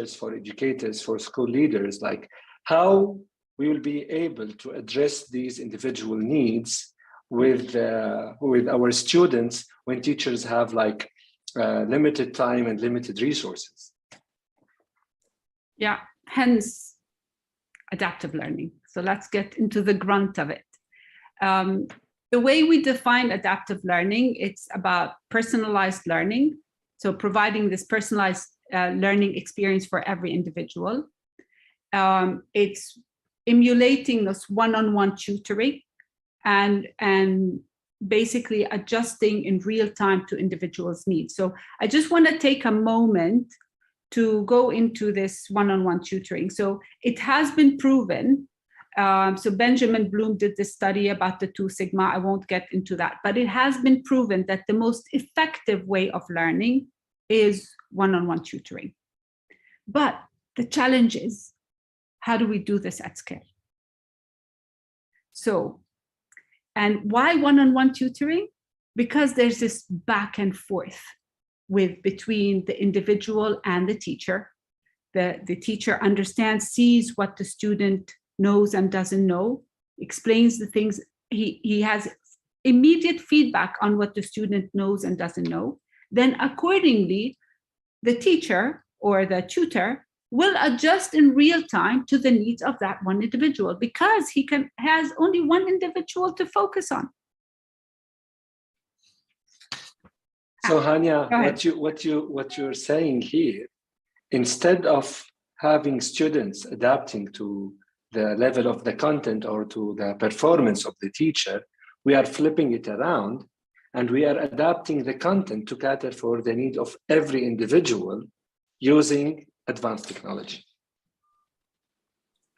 for educators, for school leaders, like how we will be able to address these individual needs with our students when teachers have like limited time and limited resources. Yeah, hence adaptive learning. So let's get into the grunt of it. The way we define adaptive learning, it's about personalized learning. So providing this personalized learning experience for every individual. It's emulating this one-on-one tutoring and basically adjusting in real time to individuals' needs. So I just want to take a moment to go into this one-on-one tutoring. So it has been proven. So Benjamin Bloom did this study about the 2 Sigma. I won't get into that, but it has been proven that the most effective way of learning is one-on-one tutoring. But the challenge is, how do we do this at scale? So, and why one-on-one tutoring? Because there's this back and forth between the individual and the teacher. The teacher understands, sees what the student knows and doesn't know, explains the things. He has immediate feedback on what the student knows and doesn't know. Then accordingly, the teacher or the tutor will adjust in real time to the needs of that one individual, because he has only one individual to focus on. So Hania, what you're saying here, instead of having students adapting to the level of the content or to the performance of the teacher, we are flipping it around and we are adapting the content to cater for the need of every individual using advanced technology.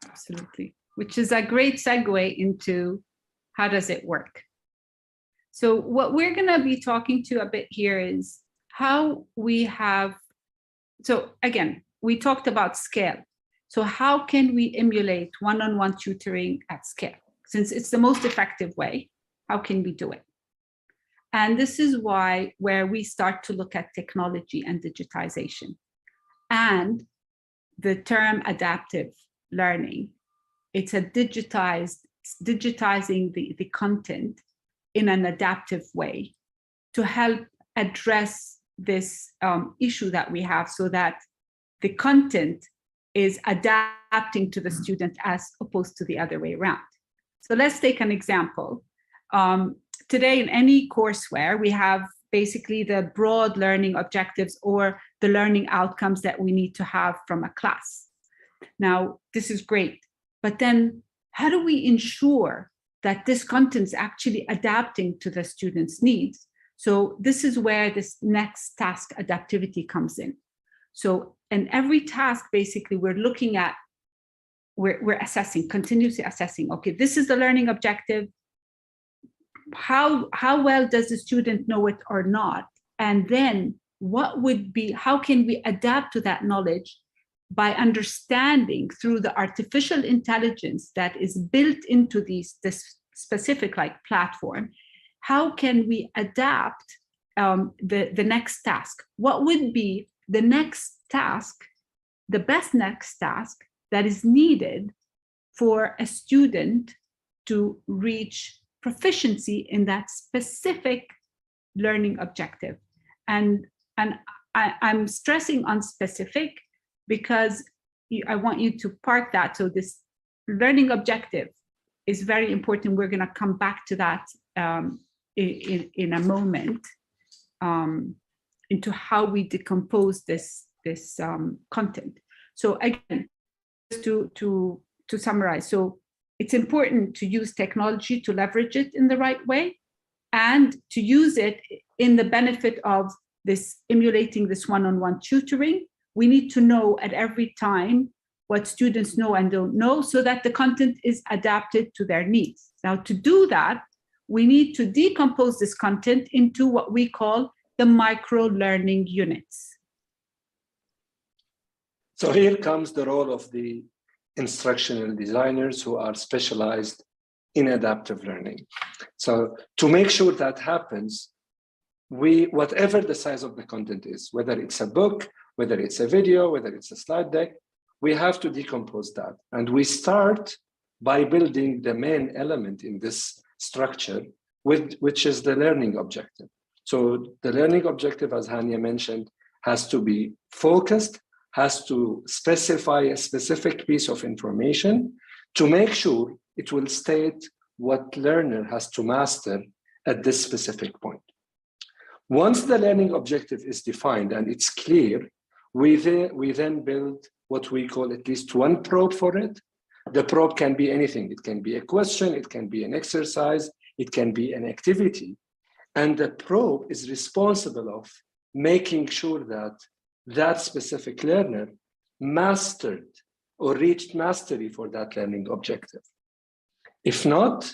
Absolutely, which is a great segue into how does it work. So what we're going to be talking to a bit here is how we have, so again, we talked about scale. So how can we emulate one-on-one tutoring at scale? Since it's the most effective way, how can we do it? And this is where we start to look at technology and digitization. And the term adaptive learning, it's a digitizing the content in an adaptive way to help address this issue that we have, so that the content is adapting to the student as opposed to the other way around. So let's take an example. Today in any courseware, we have basically the broad learning objectives or the learning outcomes that we need to have from a class. Now, this is great, but then how do we ensure that this content is actually adapting to the student's needs? So this is where this next task adaptivity comes in. So in every task, basically, we're looking at, we're assessing, continuously assessing, okay, this is the learning objective. How well does the student know it or not? And then what would be, how can we adapt to that knowledge by understanding through the artificial intelligence that is built into this specific platform? How can we adapt the next task? What would be the next task, the best next task that is needed for a student to reach proficiency in that specific learning objective? And I'm stressing on specific because I want you to park that. So this learning objective is very important. We're going to come back to that in a moment, into how we decompose this content. So again, just to summarize, so it's important to use technology to leverage it in the right way, and to use it in the benefit of this emulating this one-on-one tutoring. We need to know at every time what students know and don't know, so that the content is adapted to their needs. Now, to do that, we need to decompose this content into what we call the micro-learning units. So here comes the role of the instructional designers who are specialized in adaptive learning. So to make sure that happens, whatever the size of the content is, whether it's a book whether it's a video, whether it's a slide deck, we have to decompose that. And we start by building the main element in this structure, which is the learning objective. So the learning objective, as Hania mentioned, has to be focused, has to specify a specific piece of information to make sure it will state what learner has to master at this specific point. Once the learning objective is defined and it's clear, we then build what we call at least one probe for it. The probe can be anything. It can be a question, it can be an exercise, it can be an activity. And the probe is responsible of making sure that that specific learner mastered or reached mastery for that learning objective. If not,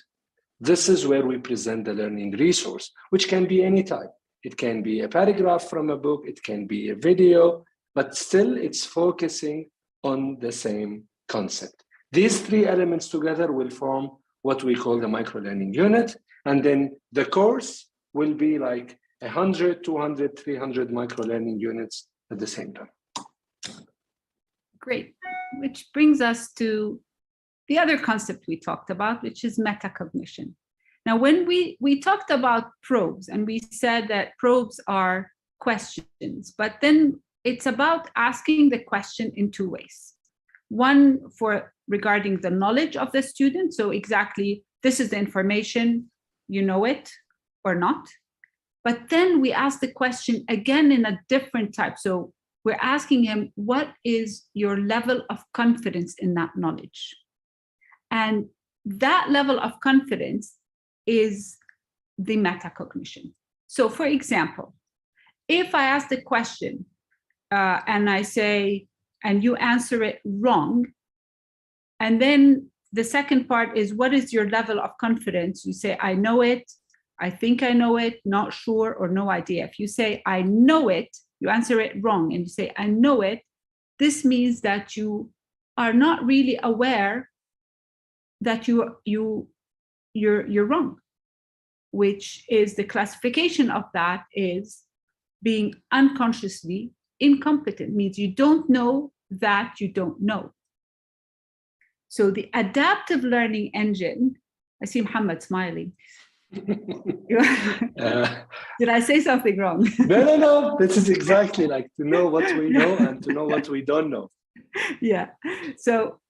this is where we present the learning resource, which can be any type. It can be a paragraph from a book, it can be a video, but still it's focusing on the same concept. These three elements together will form what we call the micro-learning unit. And then the course will be like 100, 200, 300 micro-learning units at the same time. Great, which brings us to the other concept we talked about, which is metacognition. Now, when we talked about probes, and we said that probes are questions, but then it's about asking the question in two ways. One regarding the knowledge of the student, so exactly this is the information, you know it or not. But then we ask the question again in a different type. So we're asking him, what is your level of confidence in that knowledge? And that level of confidence is the metacognition. So for example, if I ask the question and I say, and you answer it wrong, and then the second part is, what is your level of confidence? You say, I know it, I think I know it, not sure, or no idea. If you say, I know it, you answer it wrong, and you say, I know it, this means that you are not really aware that you're wrong, which is the classification of that is being unconsciously incompetent, means you don't know that you don't know. So the adaptive learning engine, I see Muhammad smiling. Did I say something wrong? No. This is exactly like to know what we know and to know what we don't know. Yeah. So,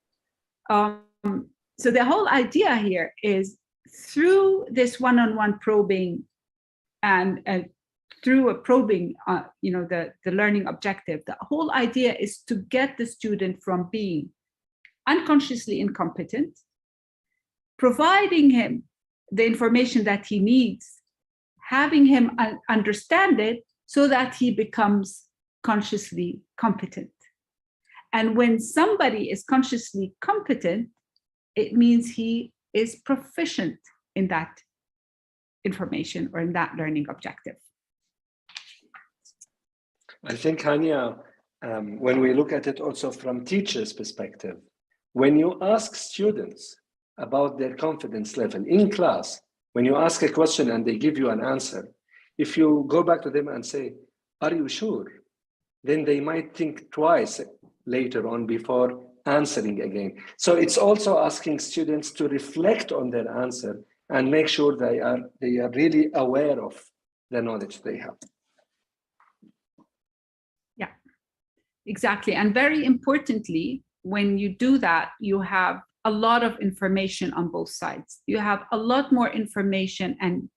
so the whole idea here is through this one-on-one probing and through a probing, the learning objective, the whole idea is to get the student from being unconsciously incompetent, providing him the information that he needs, having him understand it so that he becomes consciously competent. And when somebody is consciously competent, it means he is proficient in that information or in that learning objective. I think, Hania, when we look at it also from teachers' perspective, when you ask students about their confidence level in class, when you ask a question and they give you an answer, if you go back to them and say, are you sure? Then they might think twice later on before answering again. So it's also asking students to reflect on their answer and make sure they are really aware of the knowledge they have. Yeah, exactly. And very importantly, when you do that, you have a lot of information on both sides. You have a lot more information and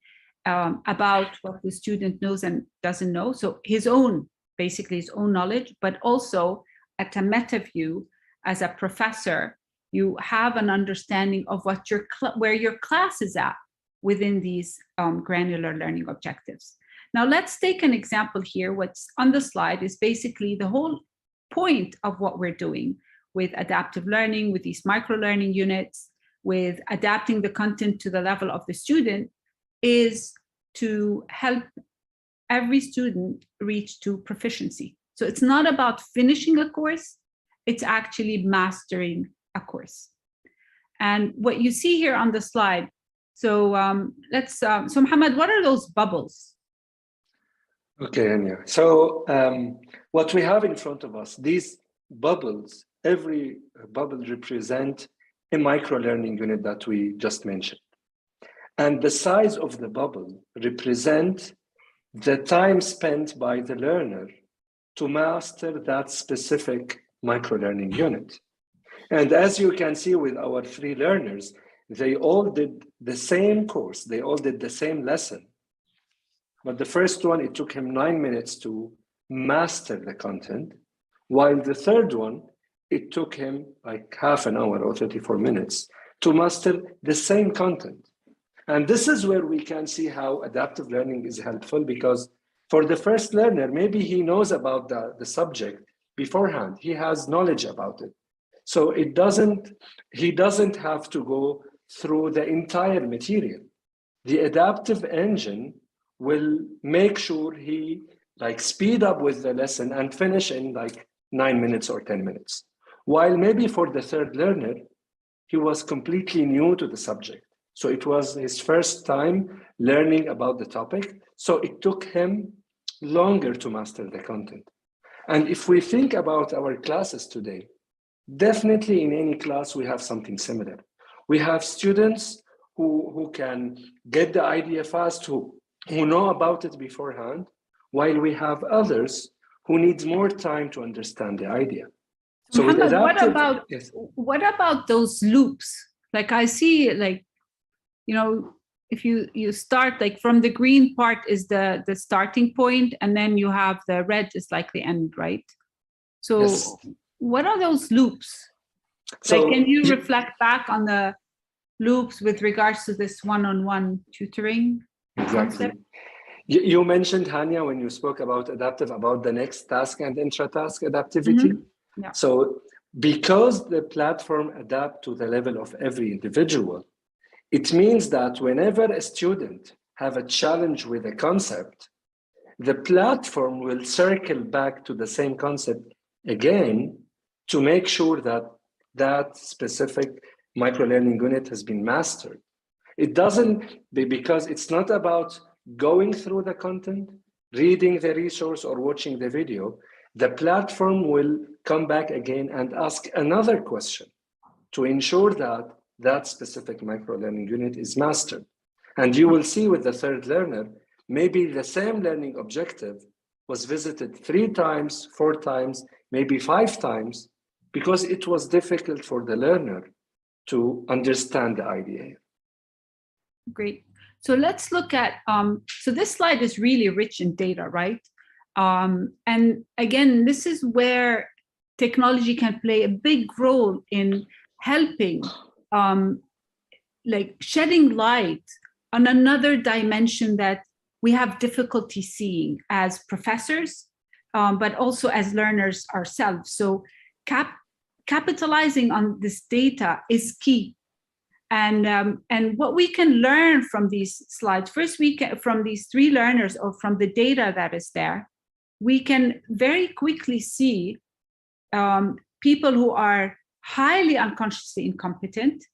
about what the student knows and doesn't know. So basically his own knowledge, but also at a meta view, as a professor, you have an understanding of what where your class is at within these granular learning objectives. Now let's take an example here. What's on the slide is basically the whole point of what we're doing with adaptive learning, with these micro-learning units, with adapting the content to the level of the student, is to help every student reach to proficiency. So it's not about finishing a course, it's actually mastering a course. And what you see here on the slide, so so Muhammad, what are those bubbles? Okay, Anya. So what we have in front of us, these bubbles, every bubble represent a micro-learning unit that we just mentioned. And the size of the bubble represent the time spent by the learner to master that specific micro-learning unit. And as you can see with our 3 learners, they all did the same course, they all did the same lesson. But the first one, it took him 9 minutes to master the content, while the third one, it took him like half an hour or 34 minutes to master the same content. And this is where we can see how adaptive learning is helpful, because for the first learner, maybe he knows about the subject beforehand. He has knowledge about it. So he doesn't have to go through the entire material. The adaptive engine will make sure he speed up with the lesson and finish in 9 minutes or 10 minutes. While maybe for the third learner, he was completely new to the subject. So it was his first time learning about the topic. So it took him longer to master the content. And if we think about our classes today, definitely in any class, we have something similar. We have students who can get the idea fast, who know about it beforehand, while we have others who need more time to understand the idea. So Muhammad, adaptive, what about those loops? I see, if you start from the green part is the starting point, and then you have the red is the end, right? So yes. What are those loops? So can you reflect back on the loops with regards to this one-on-one tutoring concept? You mentioned, Hania, when you spoke about adaptive, about the next task and intra-task adaptivity. Mm-hmm. Yeah. So because the platform adapts to the level of every individual, it means that whenever a student have a challenge with a concept, the platform will circle back to the same concept again to make sure that that specific micro-learning unit has been mastered. It doesn't, because it's not about going through the content, reading the resource or watching the video. The platform will come back again and ask another question to ensure that that specific micro-learning unit is mastered. And you will see with the third learner, maybe the same learning objective was visited 3 times, 4 times, maybe 5 times, because it was difficult for the learner to understand the idea. Great. So let's look at, so this slide is really rich in data, right? And again, this is where technology can play a big role in helping, shedding light on another dimension that we have difficulty seeing as professors, but also as learners ourselves. So capitalizing on this data is key. And what we can learn from these slides, first from these 3 learners or from the data that is there, we can very quickly see people who are highly unconsciously incompetent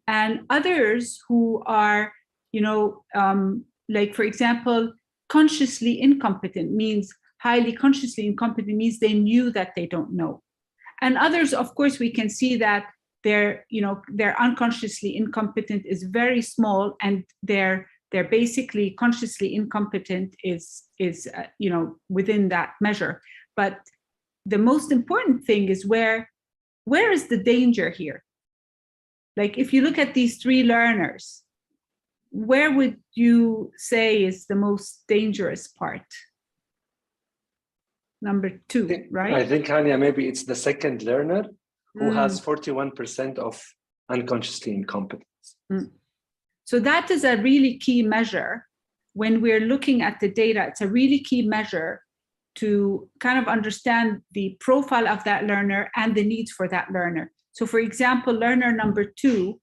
and others who are, for example, consciously incompetent means highly consciously incompetent means they knew that they don't know. And others, of course, we can see that their unconsciously incompetent is very small, and they're basically consciously incompetent is within that measure. But the most important thing is where is the danger here? If you look at these 3 learners, where would you say is the most dangerous part? Number 2, right? I think, Hania, maybe it's the second learner who has 41% of unconsciously incompetence. So that is a really key measure. When we're looking at the data, it's a really key measure to kind of understand the profile of that learner and the needs for that learner. So for example, learner number 2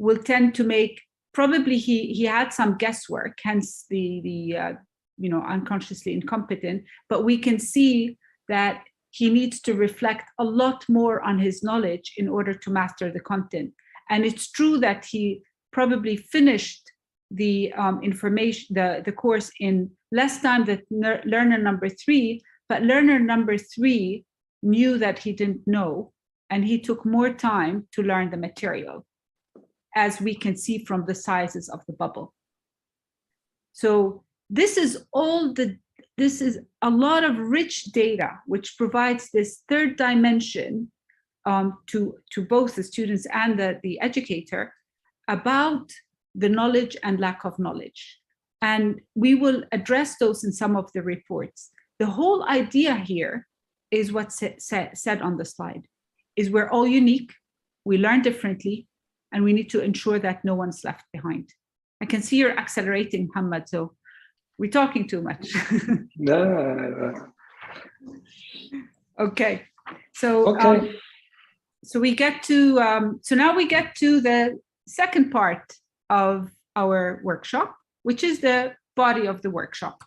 will tend to make, probably he had some guesswork, hence the unconsciously incompetent, but we can see that he needs to reflect a lot more on his knowledge in order to master the content. And it's true that he probably finished the information, the course in less time than learner number 3, but learner number 3 knew that he didn't know, and he took more time to learn the material, as we can see from the sizes of the bubble. So this is a lot of rich data, which provides this third dimension to both the students and the educator about the knowledge and lack of knowledge. And we will address those in some of the reports. The whole idea here is what's said on the slide, is we're all unique, we learn differently, and we need to ensure that no one's left behind. I can see you're accelerating, Muhammad, so we're talking too much. No. Okay, so okay. So we get to so now we get to the second part of our workshop, which is the body of the workshop.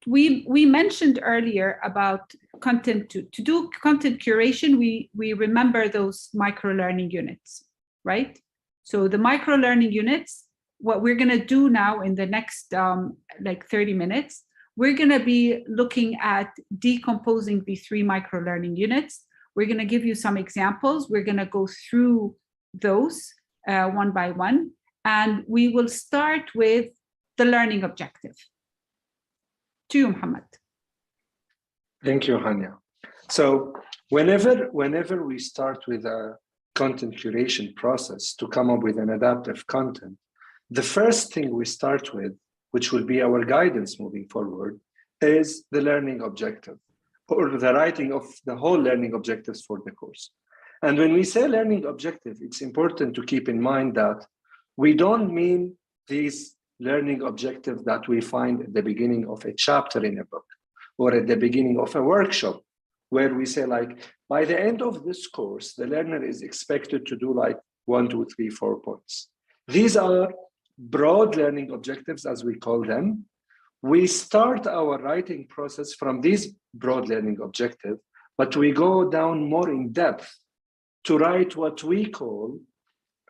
We mentioned earlier about content. To do content curation, we remember those micro-learning units, right? So the micro-learning units, what we're going to do now in the next like 30 minutes, we're going to be looking at decomposing the 3 micro-learning units. We're going to give you some examples. We're going to go through those one by one, and we will start with the learning objective. To you, Muhammad. Thank you, Hania. So whenever we start with a content curation process to come up with an adaptive content, the first thing we start with, which will be our guidance moving forward, is the learning objective, or the writing of the whole learning objectives for the course. And when we say learning objective, it's important to keep in mind that we don't mean these learning objectives that we find at the beginning of a chapter in a book or at the beginning of a workshop, where we say, like, by the end of this course, the learner is expected to do like 1, 2, 3, 4 points. These are broad learning objectives, as we call them. We start our writing process from these broad learning objectives, but we go down more in depth to write what we call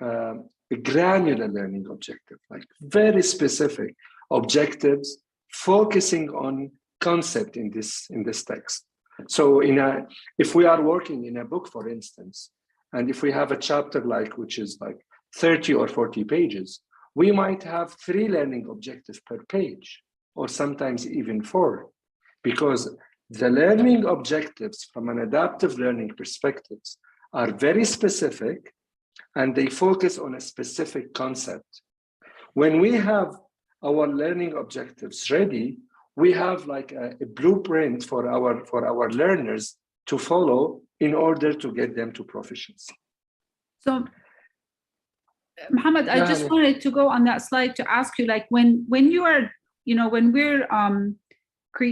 a granular learning objective, like very specific objectives focusing on concept in this text. So if we are working in a book, for instance, and if we have a chapter which is like 30 or 40 pages, we might have 3 learning objectives per page, or sometimes even 4, because the learning objectives from an adaptive learning perspective are very specific, and they focus on a specific concept. When we have our learning objectives ready, we have like a blueprint for our learners to follow in order to get them to proficiency. So, Muhammad, I just wanted to go on that slide to ask you, like, when you are, when we're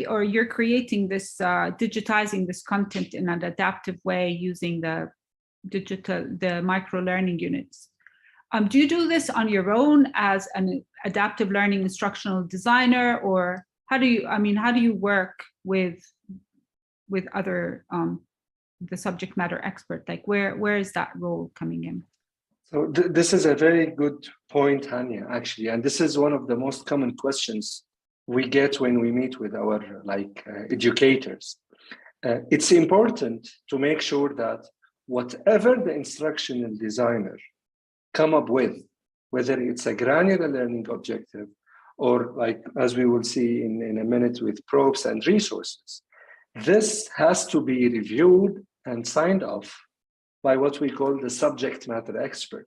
or you're creating this, digitizing this content in an adaptive way using the micro learning units. Do you do this on your own as an adaptive learning instructional designer, or how do you work with other the subject matter expert? Like, where is that role coming in? So this is a very good point, Hania, actually, and this is one of the most common questions we get when we meet with our educators. It's important to make sure that whatever the instructional designer come up with, whether it's a granular learning objective or, like, as we will see in a minute, with probes and resources, this has to be reviewed and signed off by what we call the subject matter expert.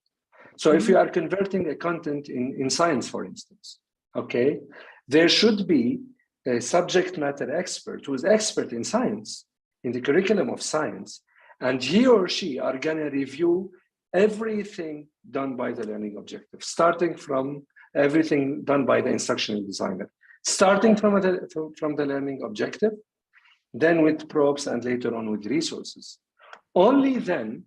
So if you are converting a content in science, for instance, okay, there should be a subject matter expert who is expert in science, in the curriculum of science, and he or she are going to review everything done by the learning objective, starting from everything done by the instructional designer, starting from the learning objective, then with probes, and later on with resources. Only then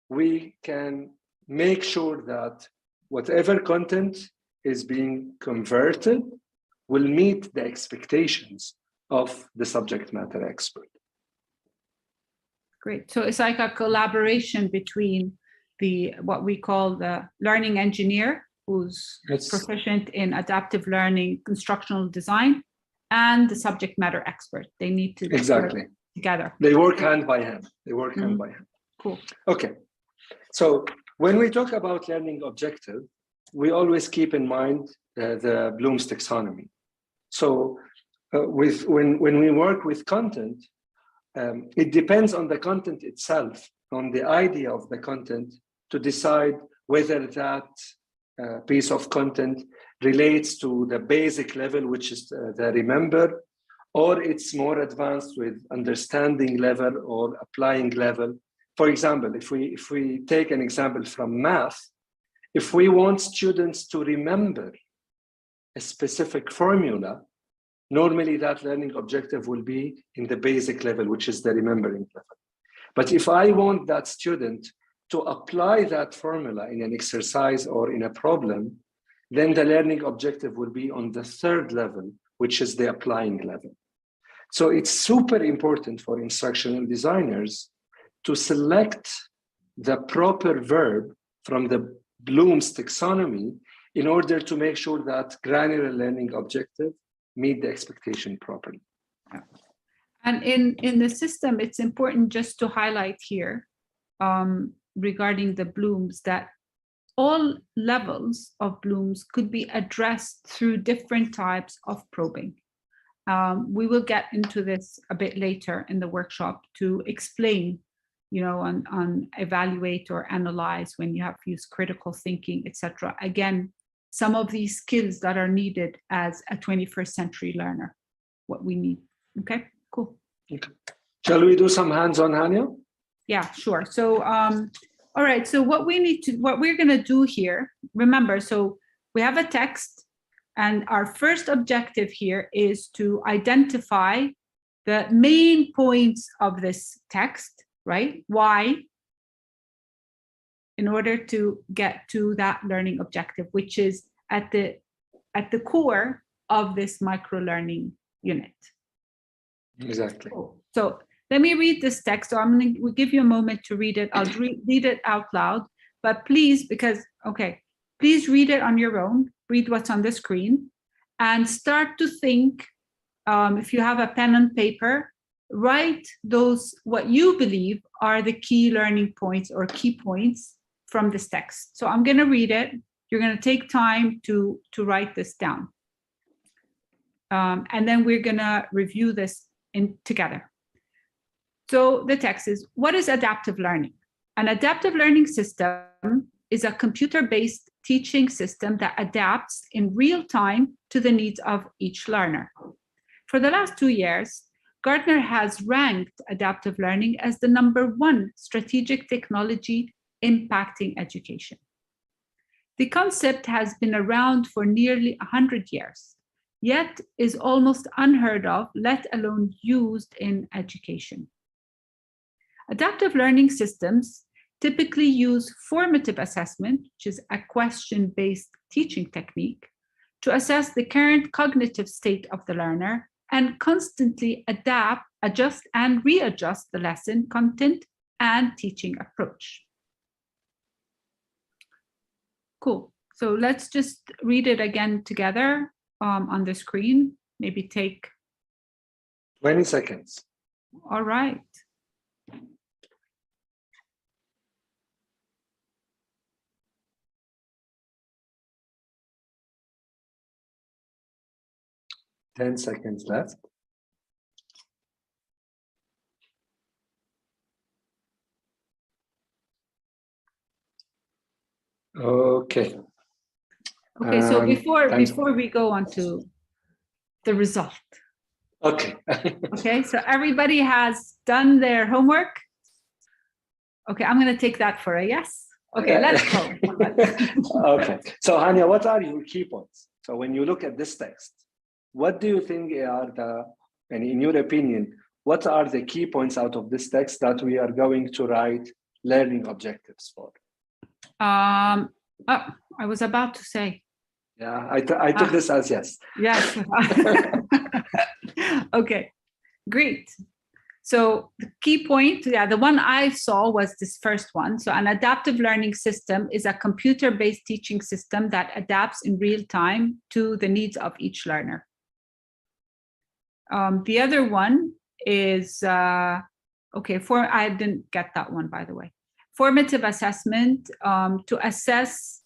we can make sure that whatever content is being converted will meet the expectations of the subject matter expert. Great. So it's like a collaboration between what we call the learning engineer who's proficient in adaptive learning, instructional design, and the subject matter expert. They need to exactly work together. They work hand by hand. They work hand by hand. Cool. Okay. So when we talk about learning objective, we always keep in mind the Bloom's taxonomy. So when we work with content, it depends on the content itself, on the idea of the content, to decide whether that piece of content relates to the basic level, which is the remember, or it's more advanced with understanding level or applying level. For example, if we take an example from math, if we want students to remember a specific formula, normally that learning objective will be in the basic level, which is the remembering level. But if I want that student to apply that formula in an exercise or in a problem, then the learning objective will be on the third level, which is the applying level. So it's super important for instructional designers to select the proper verb from the Bloom's taxonomy in order to make sure that granular learning objective meet the expectation properly. And in the system, it's important just to highlight here regarding the Bloom's that all levels of Bloom's could be addressed through different types of probing. We will get into this a bit later in the workshop to explain, on evaluate or analyze when you have to use critical thinking, etc. Again, some of these skills that are needed as a 21st century learner, what we need. Okay, cool. Okay. Shall we do some hands-on, Hania? Yeah, sure. So, all right. So what we're going to do here, remember, so we have a text and our first objective here is to identify the main points of this text, right? Why? In order to get to that learning objective, which is at the core of this micro-learning unit. Exactly. Cool. So let me read this text. So we'll give you a moment to read it. I'll read it out loud, but please, please read it on your own. Read what's on the screen and start to think. If you have a pen and paper, write what you believe are the key learning points or key points from this text. So I'm going to read it. You're going to take time to write this down. And then we're going to review this together. So the text is, what is adaptive learning? An adaptive learning system is a computer-based teaching system that adapts in real time to the needs of each learner. For the last 2 years, Gartner has ranked adaptive learning as the #1 strategic technology impacting education. The concept has been around for nearly 100 years, yet is almost unheard of, let alone used in education. Adaptive learning systems typically use formative assessment, which is a question-based teaching technique, to assess the current cognitive state of the learner and constantly adapt, adjust, and readjust the lesson content and teaching approach. Cool. So let's just read it again together on the screen. Maybe take 20 seconds. All right. Ten seconds left. Okay. Okay, so before we go on to the result. Okay. Okay, so everybody has done their homework. Okay, I'm going to take that for a yes. Okay, let's go. Okay, so Hania, what are your key points? So when you look at this text, what do you think are and in your opinion, what are the key points out of this text that we are going to write learning objectives for? I was about to say. Yeah, I took this as yes. Yes. Okay, great. So the key point, the one I saw was this first one. So an adaptive learning system is a computer-based teaching system that adapts in real time to the needs of each learner. The other one is, I didn't get that one, by the way. Formative assessment, to assess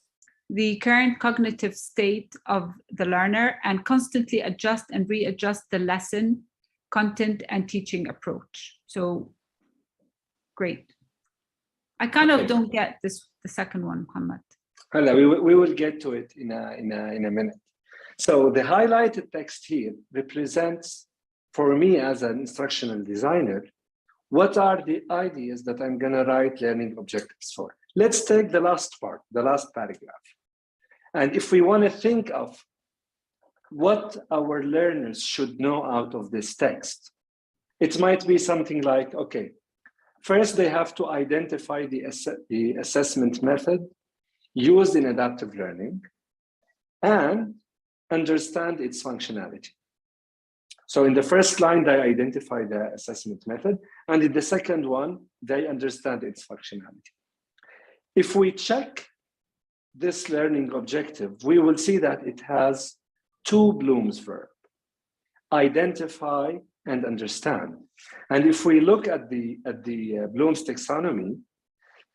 the current cognitive state of the learner and constantly adjust and readjust the lesson, content, and teaching approach. So great. I kind of don't get the second one, Muhammad. We will get to it in a minute. So the highlighted text here represents, for me as an instructional designer, what are the ideas that I'm going to write learning objectives for? Let's take the last part, the last paragraph. And if we want to think of what our learners should know out of this text, it might be something like, okay, first they have to identify the assessment method used in adaptive learning and understand its functionality. So in the first line, they identify the assessment method, and in the second one, they understand its functionality. If we check this learning objective, we will see that it has two Bloom's verbs, identify and understand. And if we look at the Bloom's taxonomy,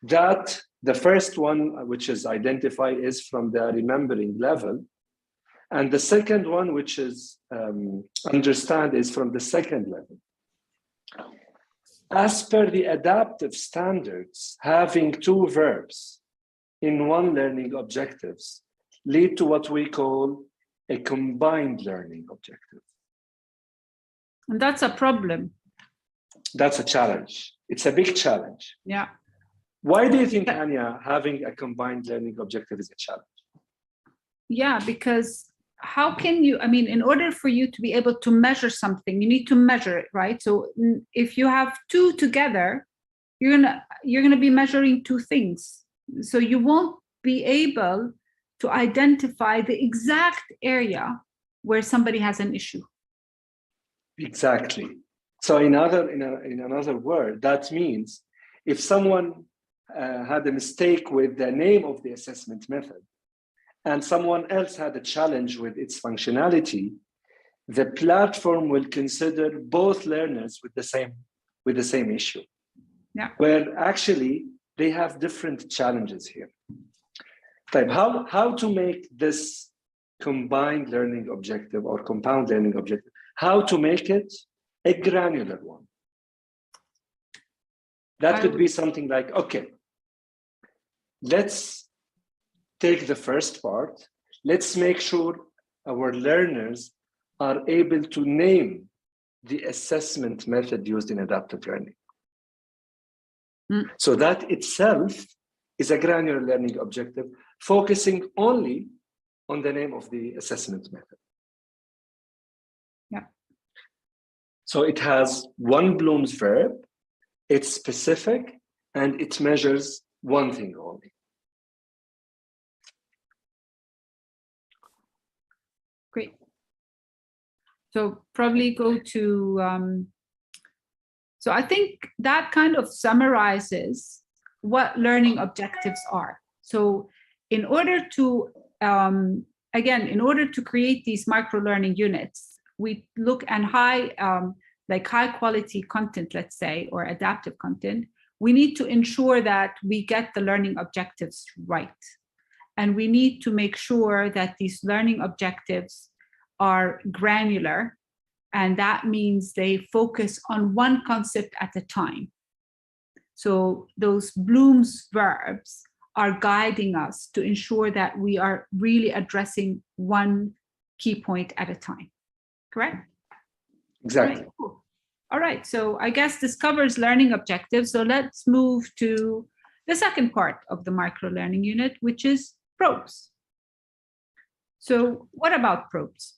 that the first one, which is identify, is from the remembering level, and the second one, which is understand, is from the second level. As per the adaptive standards, having two verbs in one learning objectives lead to what we call a combined learning objective. And that's a problem. That's a challenge. It's a big challenge. Yeah. Why do you think, Anya, having a combined learning objective is a challenge? Yeah, because how can you, I mean, in order for you to be able to measure something, you need to measure it, right? So if you have two together, you're gonna be measuring two things. So you won't be able to identify the exact area where somebody has an issue. Exactly. So in another word, that means if someone had a mistake with the name of the assessment method, and someone else had a challenge with its functionality, the platform will consider both learners with the same issue. Yeah. Where actually they have different challenges here. Like how to make this combined learning objective or compound learning objective, how to make it a granular one. That could be something like, okay, let's take the first part. Let's make sure our learners are able to name the assessment method used in adaptive learning. So that itself is a granular learning objective, focusing only on the name of the assessment method. Yeah. So it has one Bloom's verb, it's specific, and it measures one thing only. Great. So probably go to, so I think that kind of summarizes what learning objectives are. So in order to, again, in order to create these micro-learning units, we look at like high quality content, let's say, or adaptive content. We need to ensure that we get the learning objectives right. And we need to make sure that these learning objectives are granular. And that means they focus on one concept at a time. So those Bloom's verbs are guiding us to ensure that we are really addressing one key point at a time. Correct? Exactly. Right, cool. All right, so I guess this covers learning objectives. So let's move to the second part of the micro-learning unit, which is probes. So what about probes?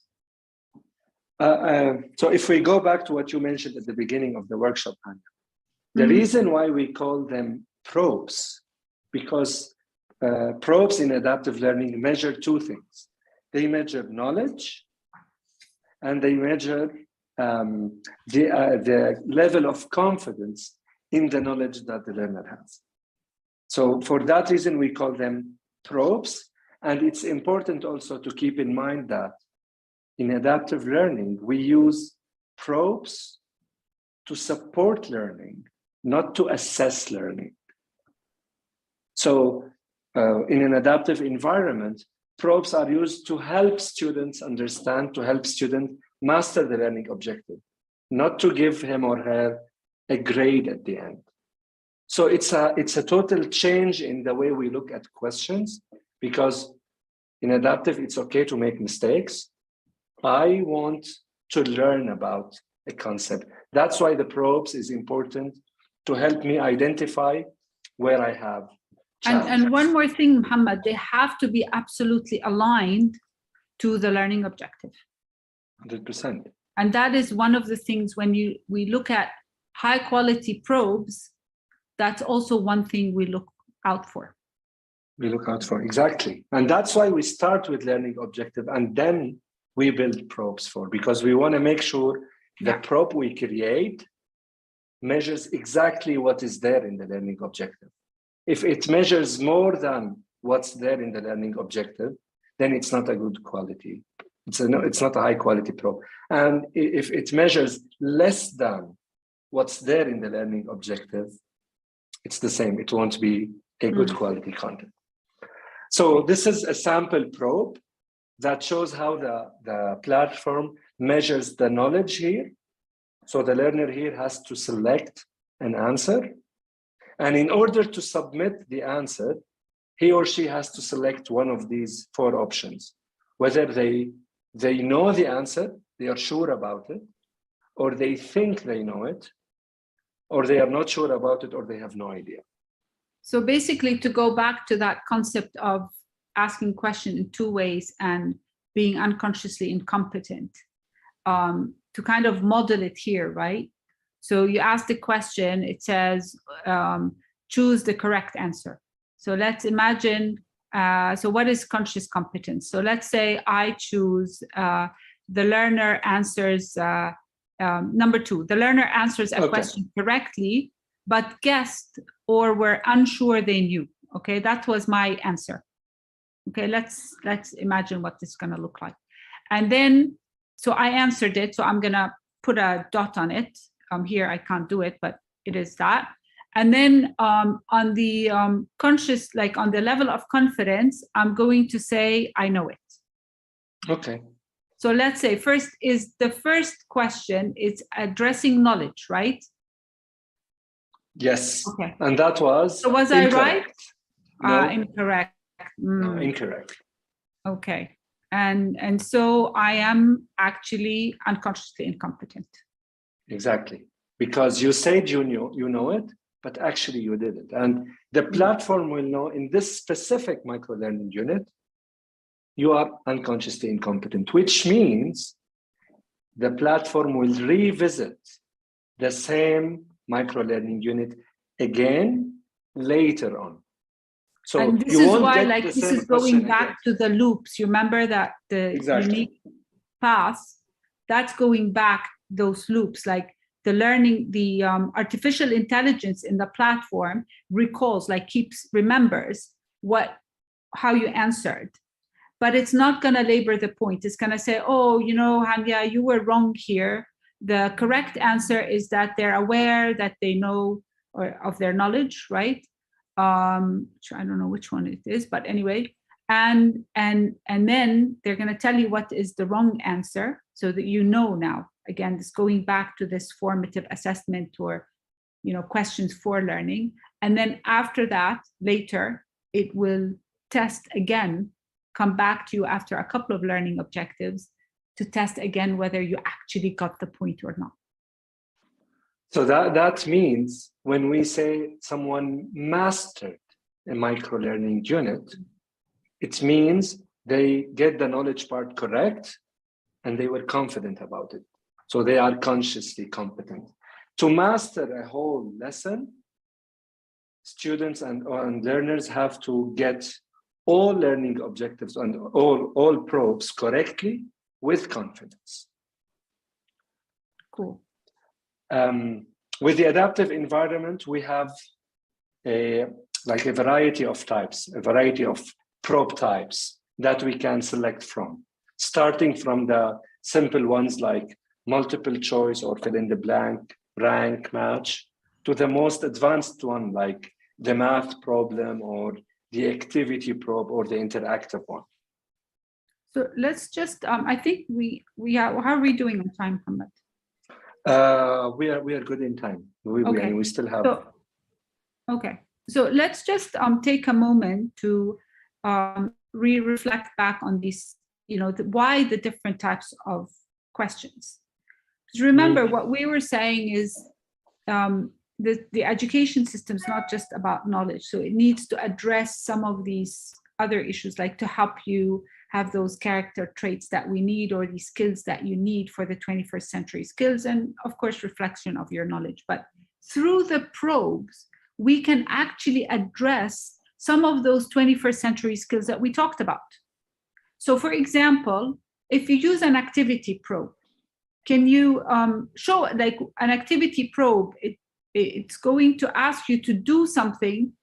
So if we go back to what you mentioned at the beginning of the workshop, Anya, the reason why we call them probes, because probes in adaptive learning measure two things. They measure knowledge and they measure the level of confidence in the knowledge that the learner has. So for that reason, we call them probes. And it's important also to keep in mind that in adaptive learning, we use probes to support learning, not to assess learning. So in an adaptive environment, probes are used to help students understand, to help students master the learning objective, not to give him or her a grade at the end. So it's a total change in the way we look at questions, because in adaptive, it's okay to make mistakes. I want to learn about a concept. That's why the probes is important to help me identify where I have challenges. And one more thing, Muhammad, they have to be absolutely aligned to the learning objective. 100%. And that is one of the things when we look at high quality probes, that's also one thing we look out for. We look out for, exactly. And that's why we start with learning objective and then we build probes for, because we want to make sure the probe we create measures exactly what is there in the learning objective. If it measures more than what's there in the learning objective, then it's not a good quality. It's not a high quality probe. And if it measures less than what's there in the learning objective, it's the same. It won't be a good quality content. So this is a sample probe that shows how the platform measures the knowledge here. So the learner here has to select an answer. And in order to submit the answer, he or she has to select one of these 4 options, whether they know the answer, they are sure about it, or they think they know it, or they are not sure about it, or they have no idea. So basically, to go back to that concept of asking questions in 2 ways and being unconsciously incompetent, to kind of model it here, right? So you ask the question, it says, choose the correct answer. So let's imagine, so what is conscious competence? So let's say I choose the learner answers, number 2, the learner answers a question correctly, but guessed or were unsure they knew. Okay, that was my answer. Okay, let's imagine what this is going to look like. And then, so I answered it. So I'm going to put a dot on it. Here I can't do it, but it is that. And then on the conscious, like on the level of confidence, I'm going to say, I know it. Okay. So let's say the first question is addressing knowledge, right? Yes. Okay. And that was. So was incorrect. I right? No. Incorrect. No, incorrect. Okay. And so I am actually unconsciously incompetent. Exactly. Because you said you know it, but actually you didn't. And the platform will know in this specific microlearning unit, you are unconsciously incompetent, which means the platform will revisit the same microlearning unit again later on. So and this is why, like, this is going back to the loops. You remember that the unique path, that's going back those loops, like the learning, the artificial intelligence in the platform recalls, like remembers how you answered. But it's not going to labor the point. It's going to say, oh, Hania, you were wrong here. The correct answer is that they're aware, that they know of their knowledge, right? I don't know which one it is, but anyway. And then they're going to tell you what is the wrong answer so that you know now. Again, it's going back to this formative assessment or, questions for learning. And then after that, later, it will test again, come back to you after a couple of learning objectives to test again whether you actually got the point or not. So that means when we say someone mastered a microlearning unit, it means they get the knowledge part correct and they were confident about it. So they are consciously competent. To master a whole lesson, students and learners have to get all learning objectives and all probes correctly with confidence. Cool. With the adaptive environment, we have a variety of types, a variety of probe types that we can select from, starting from the simple ones like multiple choice or fill in the blank, rank, match, to the most advanced one like the math problem or the activity probe or the interactive one. So let's just, I think we are, how are we doing on time, Muhammad? We are good in time. We still have. Okay, so let's just take a moment to reflect back on these, why the different types of questions. Because remember, what we were saying is the education system is not just about knowledge, so it needs to address some of these other issues, like to help you have those character traits that we need, or the skills that you need for the 21st century skills, and of course reflection of your knowledge. But through the probes, we can actually address some of those 21st century skills that we talked about. So for example, if you use an activity probe, can you show, like an activity probe, it's going to ask you to do something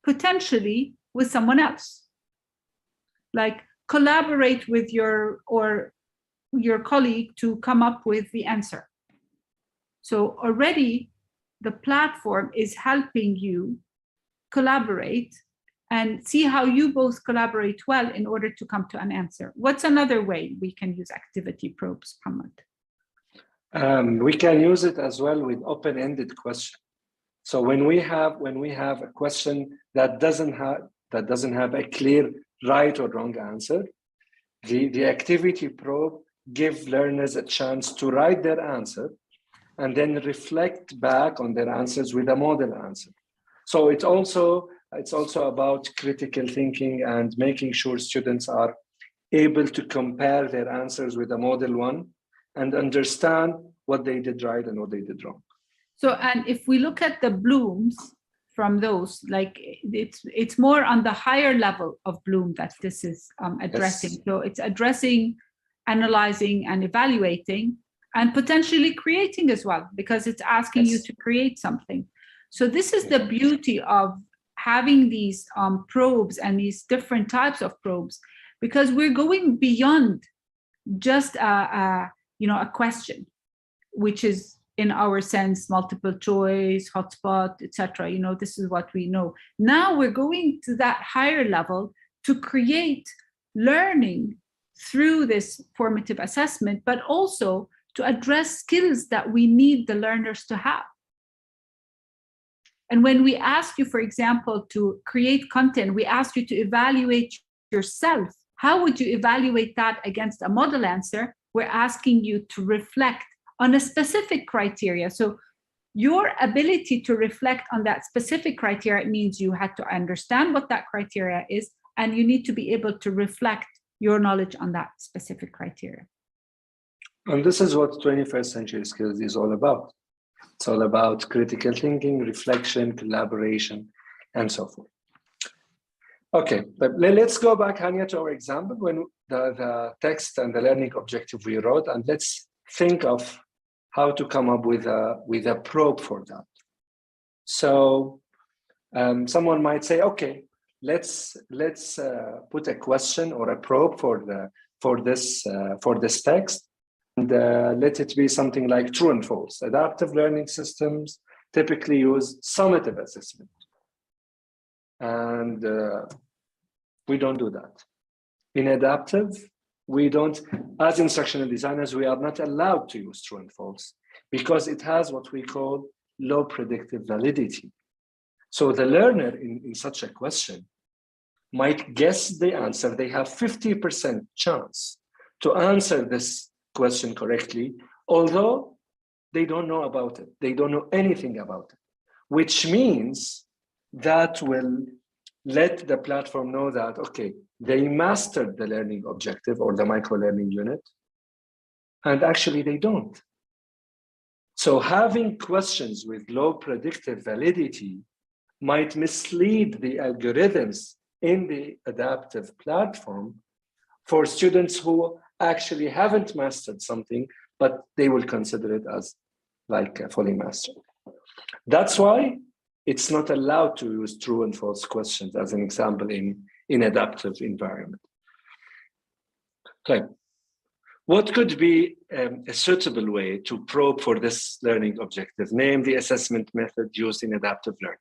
potentially with someone else, like collaborate with your colleague to come up with the answer. So already the platform is helping you collaborate and see how you both collaborate well in order to come to an answer. What's another way we can use activity probes, Muhammad? We can use it as well with open-ended question. So when we have a question that doesn't have a clear right or wrong answer, the activity probe gives learners a chance to write their answer and then reflect back on their answers with a model answer. So it's also about critical thinking and making sure students are able to compare their answers with a model one and understand what they did right and what they did wrong. So, and if we look at the blooms from those, like it's more on the higher level of bloom that this is addressing. Yes. So it's addressing, analyzing and evaluating and potentially creating as well, because it's asking you to create something. So this is the beauty of having these probes and these different types of probes, because we're going beyond just a question, which is in our sense multiple choice, hotspot, etc. This is what we know. Now we're going to that higher level to create learning through this formative assessment, but also to address skills that we need the learners to have. And when we ask you, for example, to create content, we ask you to evaluate yourself. How would you evaluate that against a model answer? We're asking you to reflect on a specific criteria. So your ability to reflect on that specific criteria means you had to understand what that criteria is, and you need to be able to reflect your knowledge on that specific criteria. And this is what 21st century skills is all about. It's all about critical thinking, reflection, collaboration, and so forth. Okay, but let's go back, Hania, to our example when the text and the learning objective we wrote, and let's think of how to come up with a probe for that. So someone might say, okay, let's put a question or a probe for this text, and let it be something like true and false. Adaptive learning systems typically use summative assessment, and we don't do that. In adaptive, we don't, as instructional designers, we are not allowed to use true and false because it has what we call low predictive validity. So the learner in such a question might guess the answer. They have 50% chance to answer this question correctly, although they don't know about it. They don't know anything about it, which means that will let the platform know that, okay, they mastered the learning objective or the micro-learning unit, and actually they don't. So having questions with low predictive validity might mislead the algorithms in the adaptive platform for students who actually haven't mastered something, but they will consider it as like fully mastered. That's why it's not allowed to use true and false questions as an example in adaptive environment. Okay. What could be a suitable way to probe for this learning objective? Name the assessment method used in adaptive learning.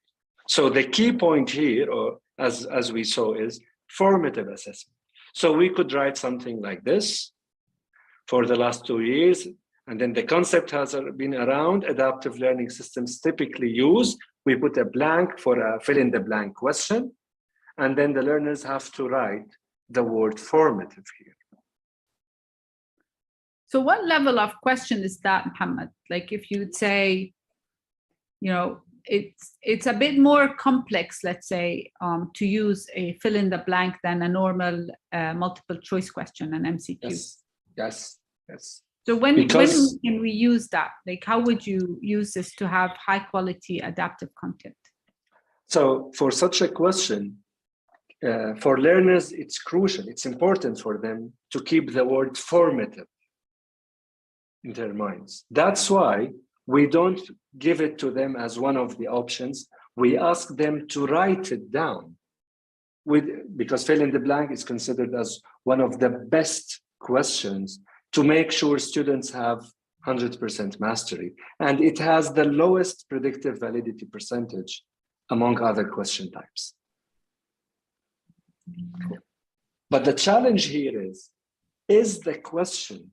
So the key point here, or as we saw, is formative assessment. So we could write something like this for the last 2 years, and then the concept has been around. Adaptive learning systems typically use, we put a blank for a fill in the blank question, and then the learners have to write the word formative here. So what level of question is that, Mohammed? Like if you'd say, you know, it's a bit more complex, let's say, to use a fill in the blank than a normal multiple choice question, an MCQ. Yes. So when can we use that? Like, how would you use this to have high quality adaptive content? So for such a question, for learners, it's crucial. It's important for them to keep the word formative in their minds. That's why we don't give it to them as one of the options. We ask them to write it down because fill in the blank is considered as one of the best questions to make sure students have 100% mastery. And it has the lowest predictive validity percentage among other question types. But the challenge here is the question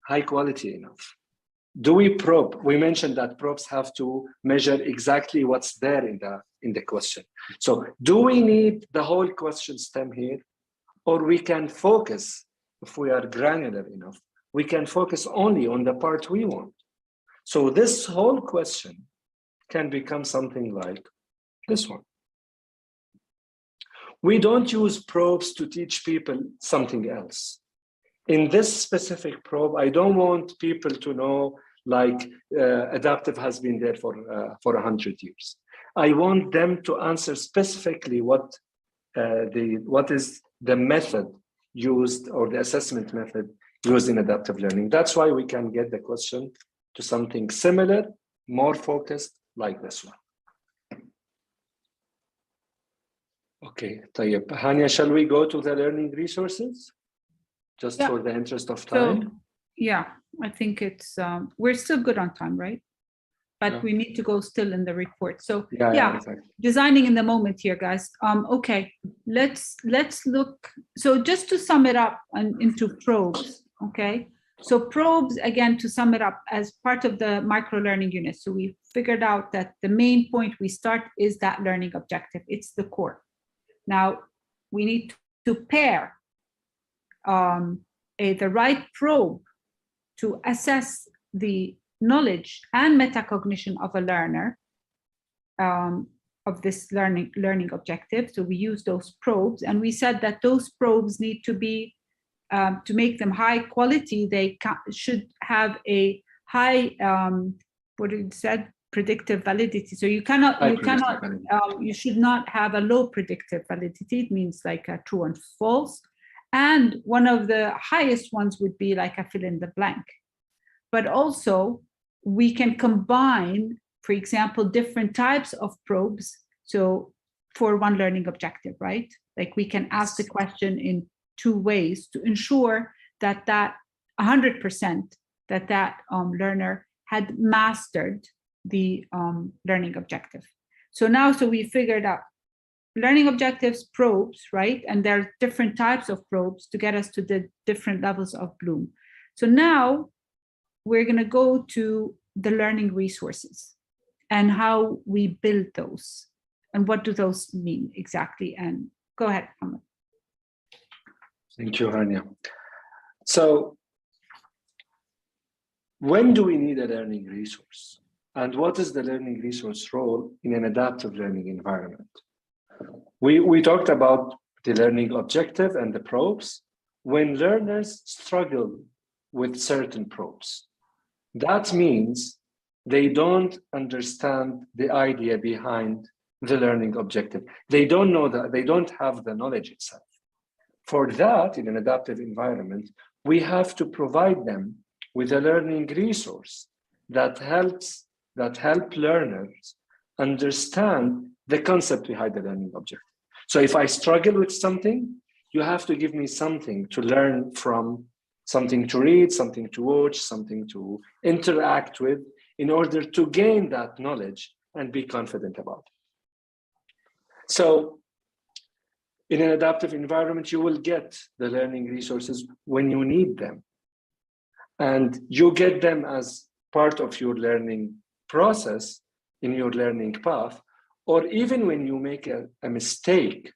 high quality enough? Do we probe? We mentioned that probes have to measure exactly what's there in the question. So do we need the whole question stem here? Or we can focus, if we are granular enough, we can focus only on the part we want. So this whole question can become something like this one. We don't use probes to teach people something else. In this specific probe, I don't want people to know like adaptive has been there for 100 years. I want them to answer specifically what is the method used or the assessment method used in adaptive learning. That's why we can get the question to something similar, more focused like this one. Okay, طيب. Hania, shall we go to the learning resources? Just for the interest of time. So, yeah, I think it's, we're still good on time, right? But we need to go still in the report. So yeah, exactly. Designing in the moment here, guys. Okay, let's look. So just to sum it up into probes, okay? So probes, again, to sum it up as part of the micro-learning unit. So we figured out that the main point we start is that learning objective. It's the core. Now, we need to pair the right probe to assess the knowledge and metacognition of a learner of this learning objective. So we use those probes, and we said that those probes need to be to make them high quality. They should have a high what it said, predictive validity. So you should not have a low predictive validity. It means like a true and false. And one of the highest ones would be like a fill in the blank. But also we can combine, for example, different types of probes. So for one learning objective, right? Like we can ask the question in two ways to ensure that 100% that learner had mastered the learning objective. So we figured out learning objectives, probes, right? And there are different types of probes to get us to the different levels of Bloom. So now we're going to go to the learning resources and how we build those and what do those mean exactly. And go ahead, Ahmed. Thank you, Hania. So when do we need a learning resource? And what is the learning resource role in an adaptive learning environment? We talked about the learning objective and the probes. When learners struggle with certain probes, that means they don't understand the idea behind the learning objective. They don't know that, they don't have the knowledge itself. For that, in an adaptive environment, we have to provide them with a learning resource that help learners understand the concept behind the learning objective. So if I struggle with something, you have to give me something to learn from, something to read, something to watch, something to interact with in order to gain that knowledge and be confident about it. So in an adaptive environment, you will get the learning resources when you need them. And you get them as part of your learning process in your learning path, or even when you make a mistake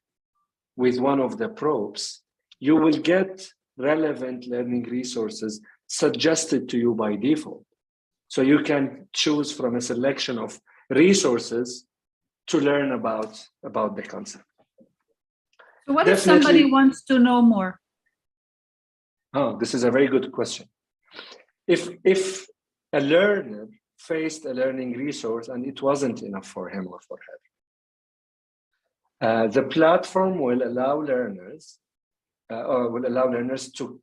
with one of the probes, you will get relevant learning resources suggested to you by default. So you can choose from a selection of resources to learn about the concept. So what if somebody wants to know more? Oh, this is a very good question. If a learner faced a learning resource and it wasn't enough for him or for her, the platform will allow learners to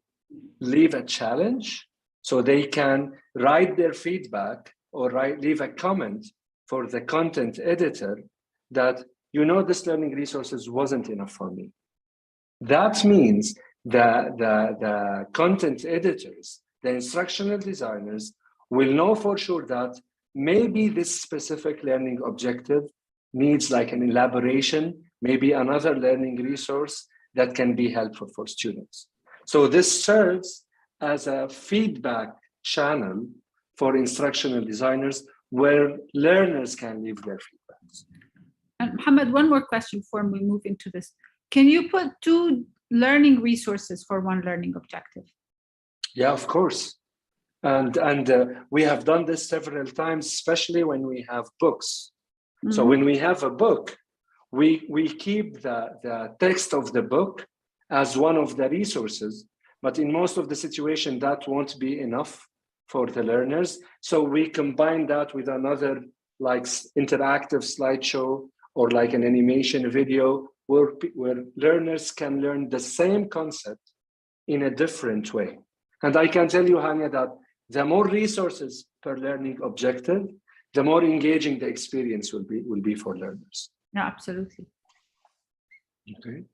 leave a challenge, so they can write their feedback or leave a comment for the content editor that, you know, this learning resources wasn't enough for me. That means the content editors, the instructional designers, will know for sure that maybe this specific learning objective needs like an elaboration, maybe another learning resource that can be helpful for students. So this serves as a feedback channel for instructional designers where learners can leave their feedbacks. And Mohammed, one more question before we move into this. Can you put 2 learning resources for one learning objective? Yeah, of course. And we have done this several times, especially when we have books. Mm-hmm. So when we have a book, we keep the text of the book as one of the resources, but in most of the situation that won't be enough for the learners. So we combine that with another like interactive slideshow or like an animation video where learners can learn the same concept in a different way. And I can tell you, Hania, that the more resources per learning objective, the more engaging the experience will be for learners. Yeah, absolutely. Okay.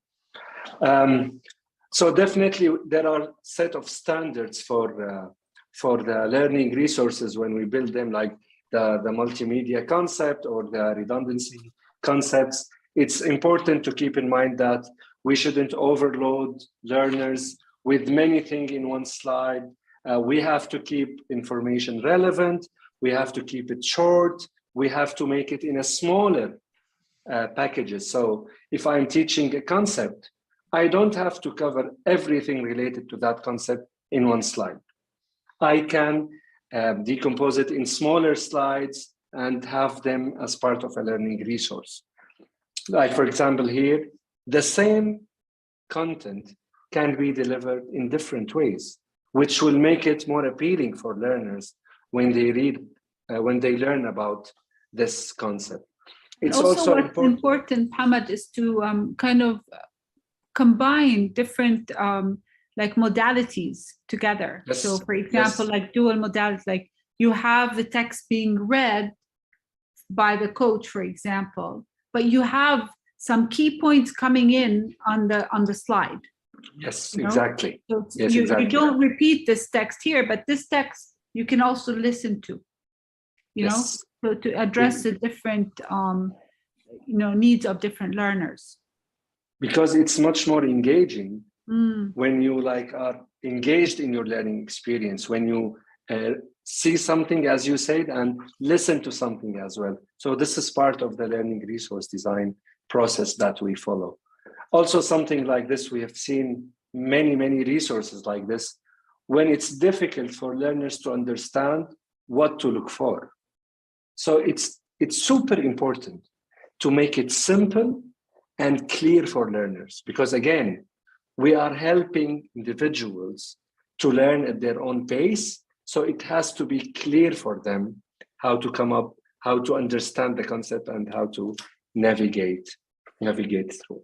So definitely there are set of standards for the learning resources when we build them, like the multimedia concept or the redundancy concepts. It's important to keep in mind that we shouldn't overload learners with many things in one slide. We have to keep information relevant. We have to keep it short. We have to make it in a smaller packages. So if I'm teaching a concept, I don't have to cover everything related to that concept in one slide. I can decompose it in smaller slides and have them as part of a learning resource. Like, for example, here, the same content can be delivered in different ways, which will make it more appealing for learners when they learn about this concept. It's also important, Mohammed, is to kind of combine different like modalities together. Yes. So for example, yes, like dual modalities, like you have the text being read by the coach, for example, but you have some key points coming in on the slide. Yes, exactly. So yes, you exactly. don't repeat this text here, but this text you can also listen to, you know, so to address the different needs of different learners. Because it's much more engaging when you are engaged in your learning experience, when you see something, as you said, and listen to something as well. So this is part of the learning resource design process that we follow. Also, something like this, we have seen many resources like this when it's difficult for learners to understand what to look for. So it's super important to make it simple and clear for learners, because again, we are helping individuals to learn at their own pace. So it has to be clear for them how to understand the concept and how to navigate through.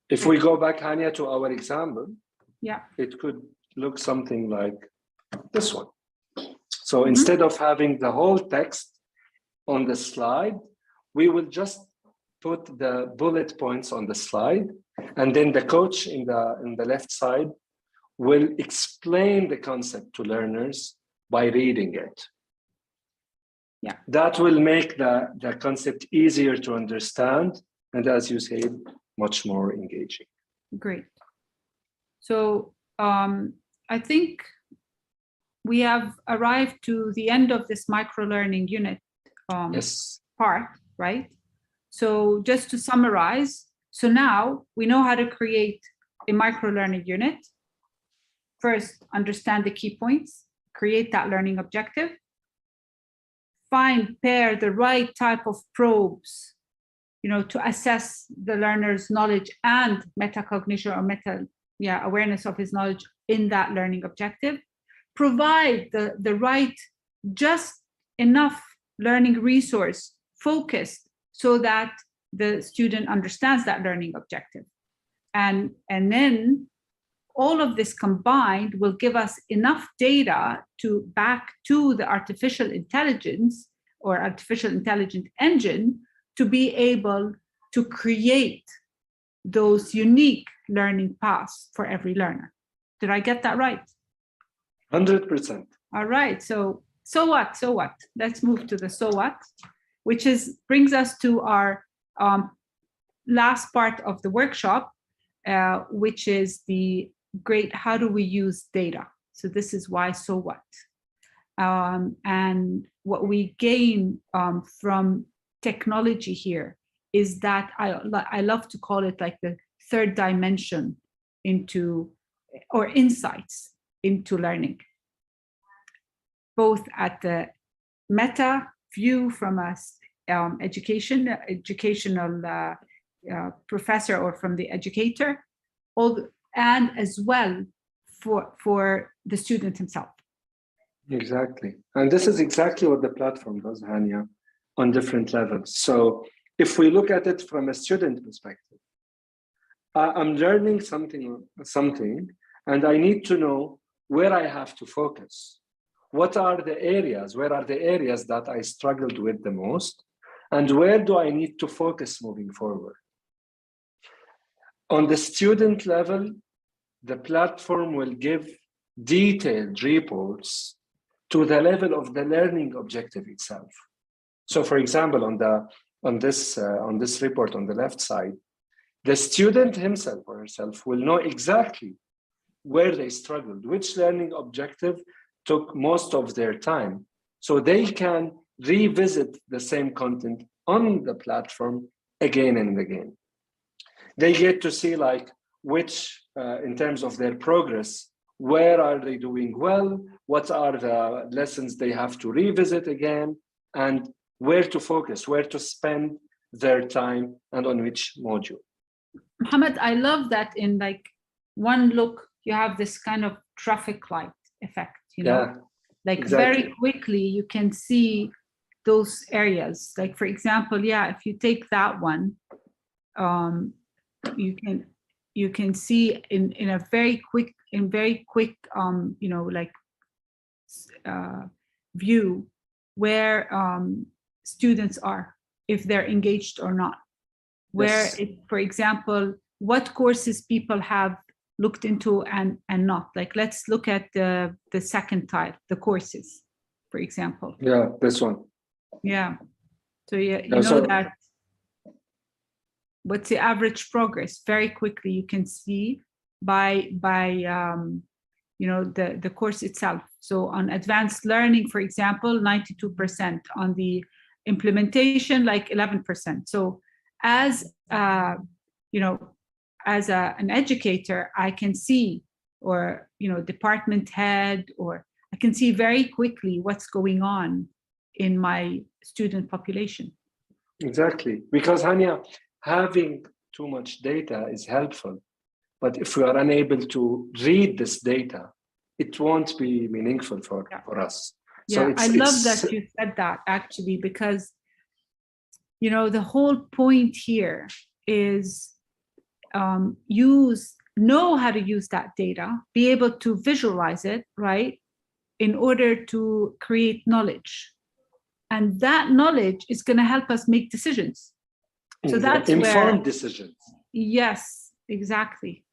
If we go back, Hania, to our example, yeah, it could look something like this one. So instead of having the whole text on the slide, we will just put the bullet points on the slide, and then the coach in the left side will explain the concept to learners by reading it. Yeah, that will make the concept easier to understand, and as you said, much more engaging. Great. So I think we have arrived to the end of this micro-learning unit Yes. part, right? So just to summarize, so now we know how to create a micro-learning unit. First, understand the key points, create that learning objective, pair the right type of probes, to assess the learner's knowledge and metacognition or awareness of his knowledge in that learning objective. Provide the right, just enough learning resource focused so that the student understands that learning objective. And then all of this combined will give us enough data to back to the artificial intelligence or artificial intelligent engine to be able to create those unique learning paths for every learner. Did I get that right? 100%. All right. So what? Let's move to the so what, which brings us to our last part of the workshop, which is the great, how do we use data? So this is why so what? And what we gain from technology here is that I love to call it like the third dimension or insights into learning, both at the meta view from a educational professor or from the educator, and as well for the student himself. Exactly. And this is exactly what the platform does, Hania, on different levels. So if we look at it from a student perspective, I'm learning something, and I need to know where I have to focus. Where are the areas that I struggled with the most? And where do I need to focus moving forward? On the student level, the platform will give detailed reports to the level of the learning objective itself. So for example, on this report on the left side, the student himself or herself will know exactly where they struggled, which learning objective took most of their time. So they can revisit the same content on the platform again and again. They get to see like which, in terms of their progress, where are they doing well? What are the lessons they have to revisit again? And where to focus, where to spend their time, and on which module. Mohammed, I love that in like one look, you have this kind of traffic light effect, Yeah, like exactly. very quickly you can see those areas. Like for example, if you take that one, you can see in a very quick view where students are, if they're engaged or not. Where, Yes. for example, what courses people have looked into and not. Like, let's look at the second type, the courses, for example. Yeah, this one. Yeah. So you know that what's the average progress? Very quickly you can see by the course itself. So on advanced learning, for example, 92%, on the implementation, like 11%. So as an educator, I can see, or department head, or I can see very quickly what's going on in my student population. Exactly, because Hania, having too much data is helpful, but if we are unable to read this data, it won't be meaningful for us. Yeah, so I love that you said that, actually, because the whole point here is use know how to use that data, be able to visualize it, right, in order to create knowledge. And that knowledge is going to help us make decisions. So that's informed decisions. Yes, exactly.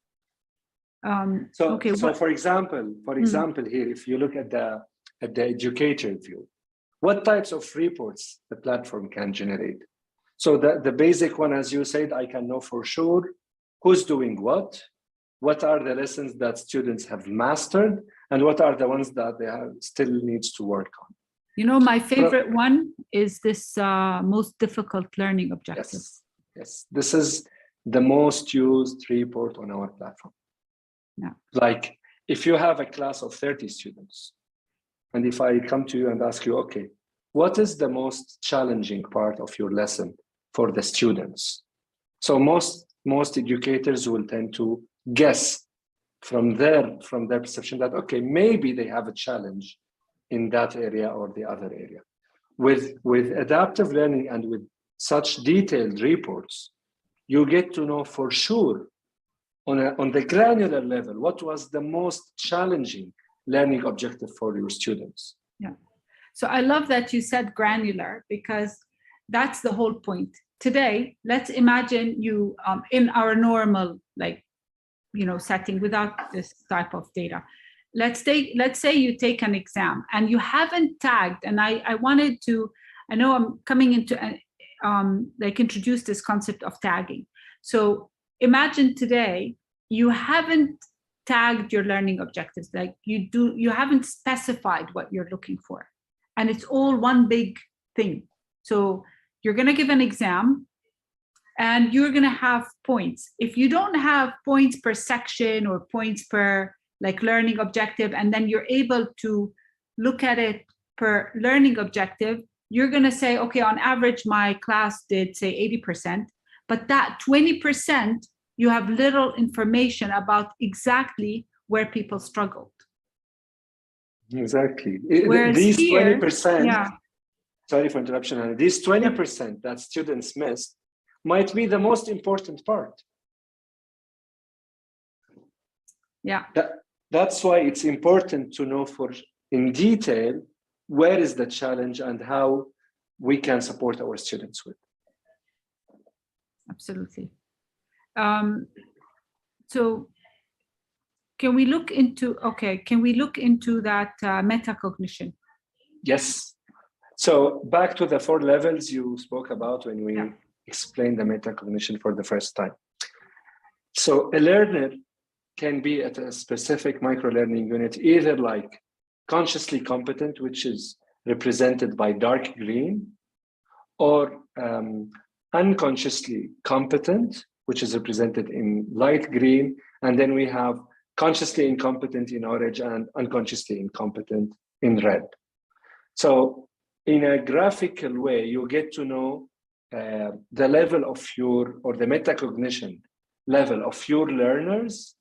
So for example, here, if you look at the educator view, what types of reports the platform can generate? So the basic one, as you said, I can know for sure who's doing what are the lessons that students have mastered, and what are the ones that they still needs to work on. You know, my favorite one is this most difficult learning objective. Yes, this is the most used report on our platform. Yeah. Like if you have a class of 30 students, and if I come to you and ask you, okay, what is the most challenging part of your lesson for the students? So most educators will tend to guess from their perception that, okay, maybe they have a challenge in that area or the other area. With adaptive learning and with such detailed reports, you get to know for sure on the granular level what was the most challenging learning objective for your students. Yeah. So I love that you said granular, because that's the whole point. Today, let's imagine you in our normal, setting without this type of data. Let's say you take an exam and you haven't tagged, and I know I'm coming into introduce this concept of tagging. So imagine today you haven't tagged your learning objectives, like you haven't specified what you're looking for, and it's all one big thing. So you're going to give an exam and you're going to have points. If you don't have points per section or points per learning objective, and then you're able to look at it per learning objective, you're going to say, okay, on average, my class did say 80%, but that 20%, you have little information about exactly where people struggled. Exactly. Whereas these here, 20%, yeah. Sorry for interruption, these 20% that students missed might be the most important part. Yeah. That's why it's important to know in detail where is the challenge and how we can support our students with. Absolutely. So can we look into that metacognition? Yes. So back to the 4 levels you spoke about when we explained the metacognition for the first time. So a learner can be at a specific micro-learning unit, either like consciously competent, which is represented by dark green, or unconsciously competent, which is represented in light green, and then we have consciously incompetent in orange and unconsciously incompetent in red. So in a graphical way, you get to know the level of the metacognition level of your learners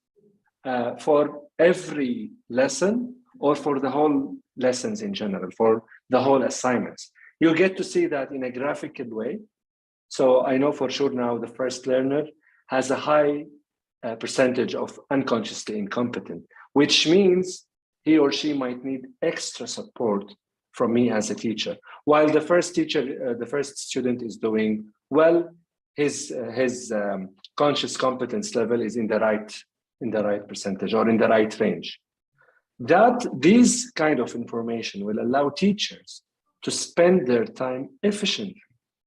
for every lesson, or for the whole lessons in general, for the whole assignments. You get to see that in a graphical way. So I know for sure now the first learner has a high percentage of unconsciously incompetent, which means he or she might need extra support from me as a teacher. While the first student is doing well, his conscious competence level is in the right percentage or in the right range. These kind of information will allow teachers to spend their time efficiently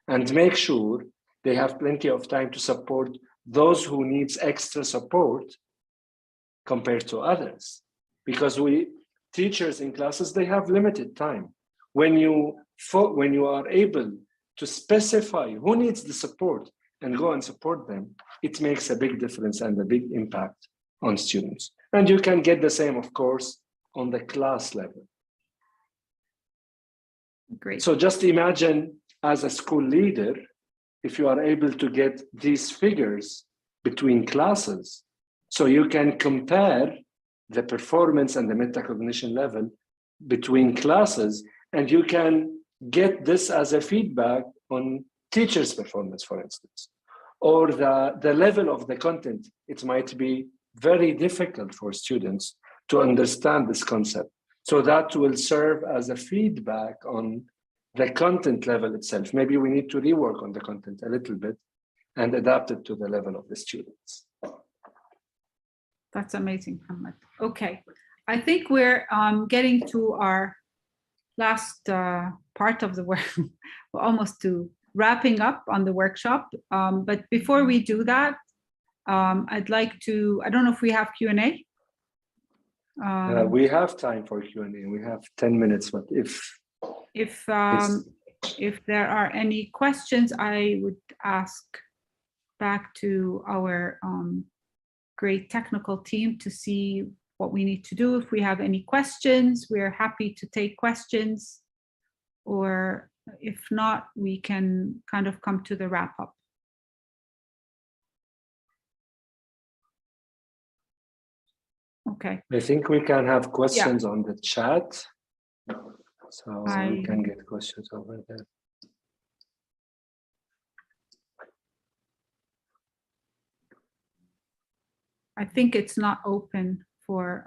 and make sure they have plenty of time to support those who needs extra support compared to others. Because teachers in classes, they have limited time. When you are able to specify who needs the support and go and support them, it makes a big difference and a big impact on students. And you can get the same, of course, on the class level. Great. So just imagine as a school leader, if you are able to get these figures between classes, so you can compare the performance and the metacognition level between classes, and you can get this as a feedback on teachers' performance, for instance, or the level of the content. It might be very difficult for students to understand this concept. So that will serve as a feedback on the content level itself. Maybe we need to rework on the content a little bit and adapt it to the level of the students. That's amazing, Muhammad. Okay, I think we're getting to our last part of the work. We're almost to wrapping up on the workshop. But before we do that, I'd like to, I don't know if we have Q&A. We have time for Q&A. We have 10 minutes, but if there are any questions, I would ask back to our great technical team to see what we need to do. If we have any questions, we're happy to take questions, or if not, we can kind of come to the wrap up. Okay. I think we can have questions on the chat. So we can get questions over there. I think it's not open for,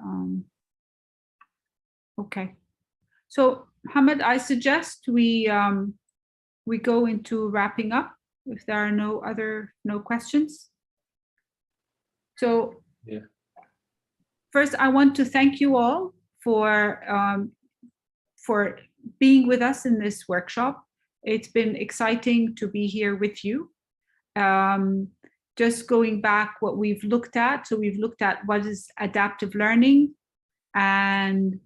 okay. So Hamad, I suggest we go into wrapping up if there are no questions. So yeah. First, I want to thank you all for being with us in this workshop. It's been exciting to be here with you. Just going back what we've looked at. So we've looked at what is adaptive learning and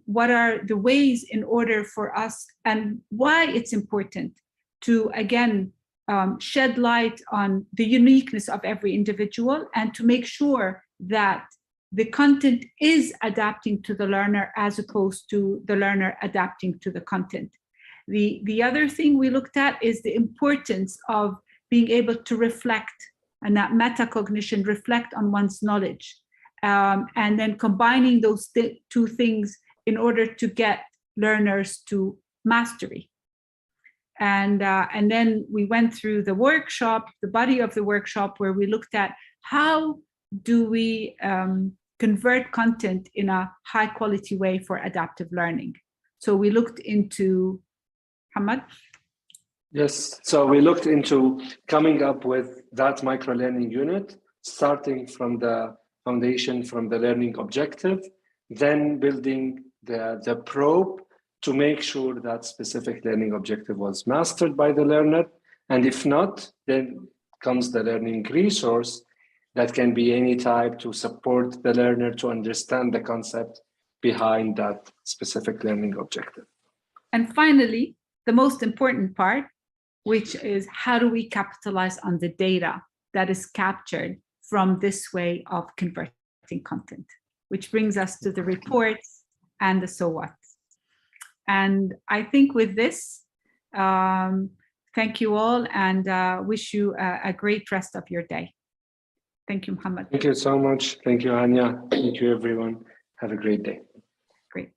what are the ways in order for us and why it's important to, again, shed light on the uniqueness of every individual and to make sure that the content is adapting to the learner as opposed to the learner adapting to the content. The other thing we looked at is the importance of being able to reflect, and that metacognition, reflect on one's knowledge, and then combining those two things in order to get learners to mastery. And then we went through the workshop, the body of the workshop, where we looked at how do we convert content in a high quality way for adaptive learning. So we looked into, Hamad? Yes, so we looked into coming up with that micro-learning unit, starting from the foundation, from the learning objective, then building the probe to make sure that specific learning objective was mastered by the learner. And if not, then comes the learning resource that can be any type to support the learner to understand the concept behind that specific learning objective. And finally, the most important part, which is how do we capitalize on the data that is captured from this way of converting content, which brings us to the reports and the so what. And I think with this, thank you all and wish you a great rest of your day. Thank you, Muhammad. Thank you so much. Thank you, Anya. Thank you, everyone. Have a great day. Great.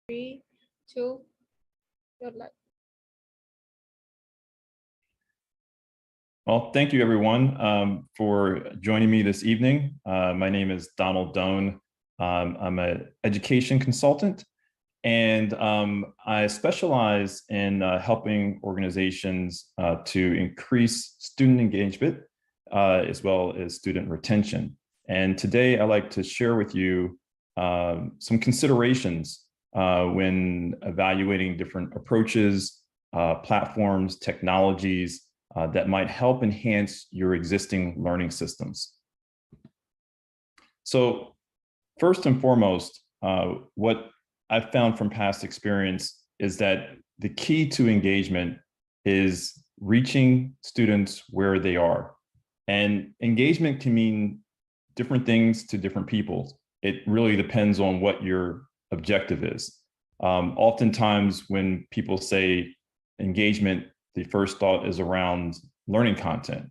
3, 2, good luck. Well, thank you everyone for joining me this evening. My name is Donald Doan. I'm an education consultant, and I specialize in helping organizations to increase student engagement as well as student retention. And today I'd like to share with you some considerations when evaluating different approaches, platforms, technologies that might help enhance your existing learning systems. So first and foremost, what I've found from past experience is that the key to engagement is reaching students where they are. And engagement can mean different things to different people. It really depends on what your objective is. Oftentimes when people say engagement, the first thought is around learning content.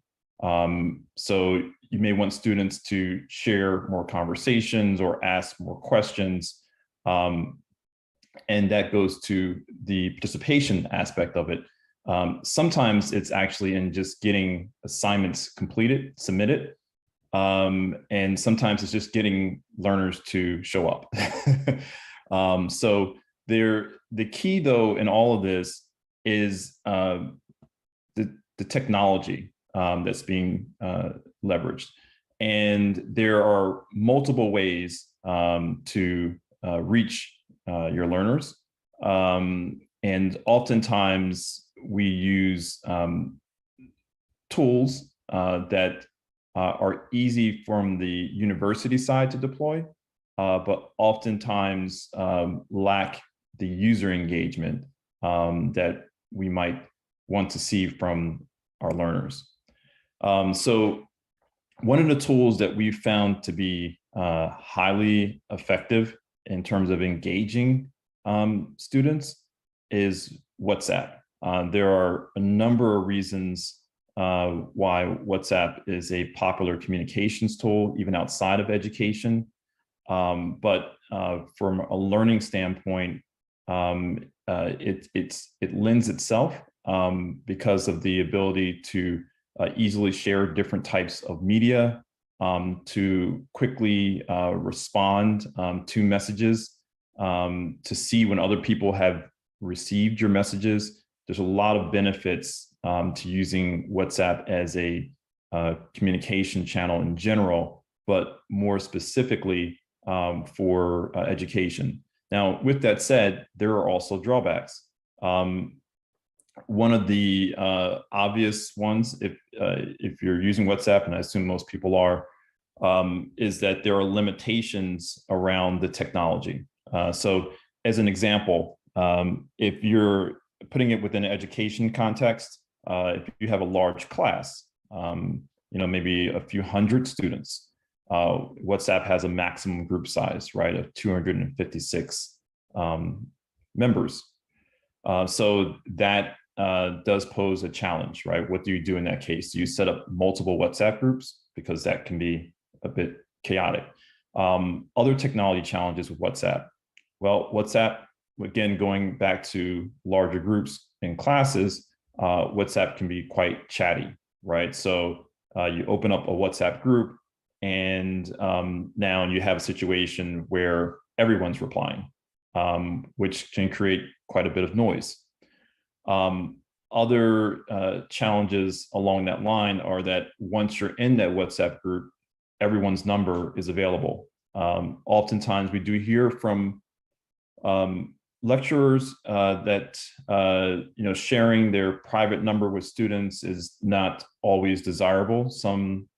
So you may want students to share more conversations or ask more questions. And that goes to the participation aspect of it. Sometimes it's actually in just getting assignments completed, submitted. And sometimes it's just getting learners to show up. So the key though in all of this is the technology that's being leveraged. And there are multiple ways to reach your learners. And oftentimes we use tools that are easy from the university side to deploy, but oftentimes lack the user engagement that we might want to see from our learners. So one of the tools that we found to be highly effective in terms of engaging students is WhatsApp. There are a number of reasons why WhatsApp is a popular communications tool, even outside of education. But from a learning standpoint, it lends itself because of the ability to easily share different types of media, to quickly respond to messages, to see when other people have received your messages. There's a lot of benefits to using WhatsApp as a communication channel in general, but more specifically for education. Now, with that said, there are also drawbacks. One of the obvious ones, if you're using WhatsApp, and I assume most people are, is that there are limitations around the technology. So as an example, if you're putting it within an education context, if you have a large class, maybe a few hundred students, WhatsApp has a maximum group size, right, of 256 members. So that does pose a challenge, right? What do you do in that case? Do you set up multiple WhatsApp groups? Because that can be a bit chaotic. Other technology challenges with WhatsApp. Well, WhatsApp, again, going back to larger groups in classes, WhatsApp can be quite chatty, right? So you open up a WhatsApp group and now you have a situation where everyone's replying, which can create quite a bit of noise. Other challenges along that line are that once you're in that WhatsApp group, everyone's number is available. Oftentimes we do hear from lecturers that sharing their private number with students is not always desirable. Some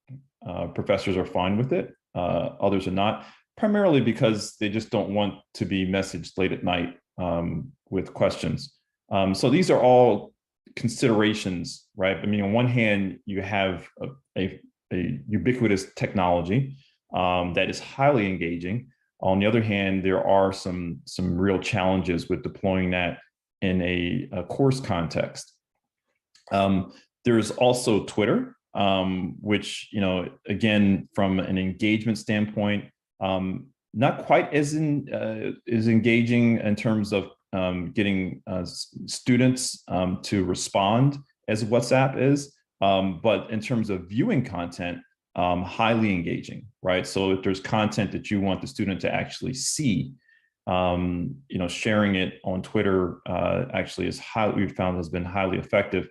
professors are fine with it, others are not, primarily because they just don't want to be messaged late at night with questions. So these are all considerations, right? I mean, on one hand, you have a ubiquitous technology that is highly engaging. On the other hand, there are some real challenges with deploying that in a course context. There's also Twitter, which, again, from an engagement standpoint, not quite as engaging in terms of getting students to respond as WhatsApp is, but in terms of viewing content, highly engaging, right? So if there's content that you want the student to actually see, sharing it on Twitter actually is we've found has been highly effective.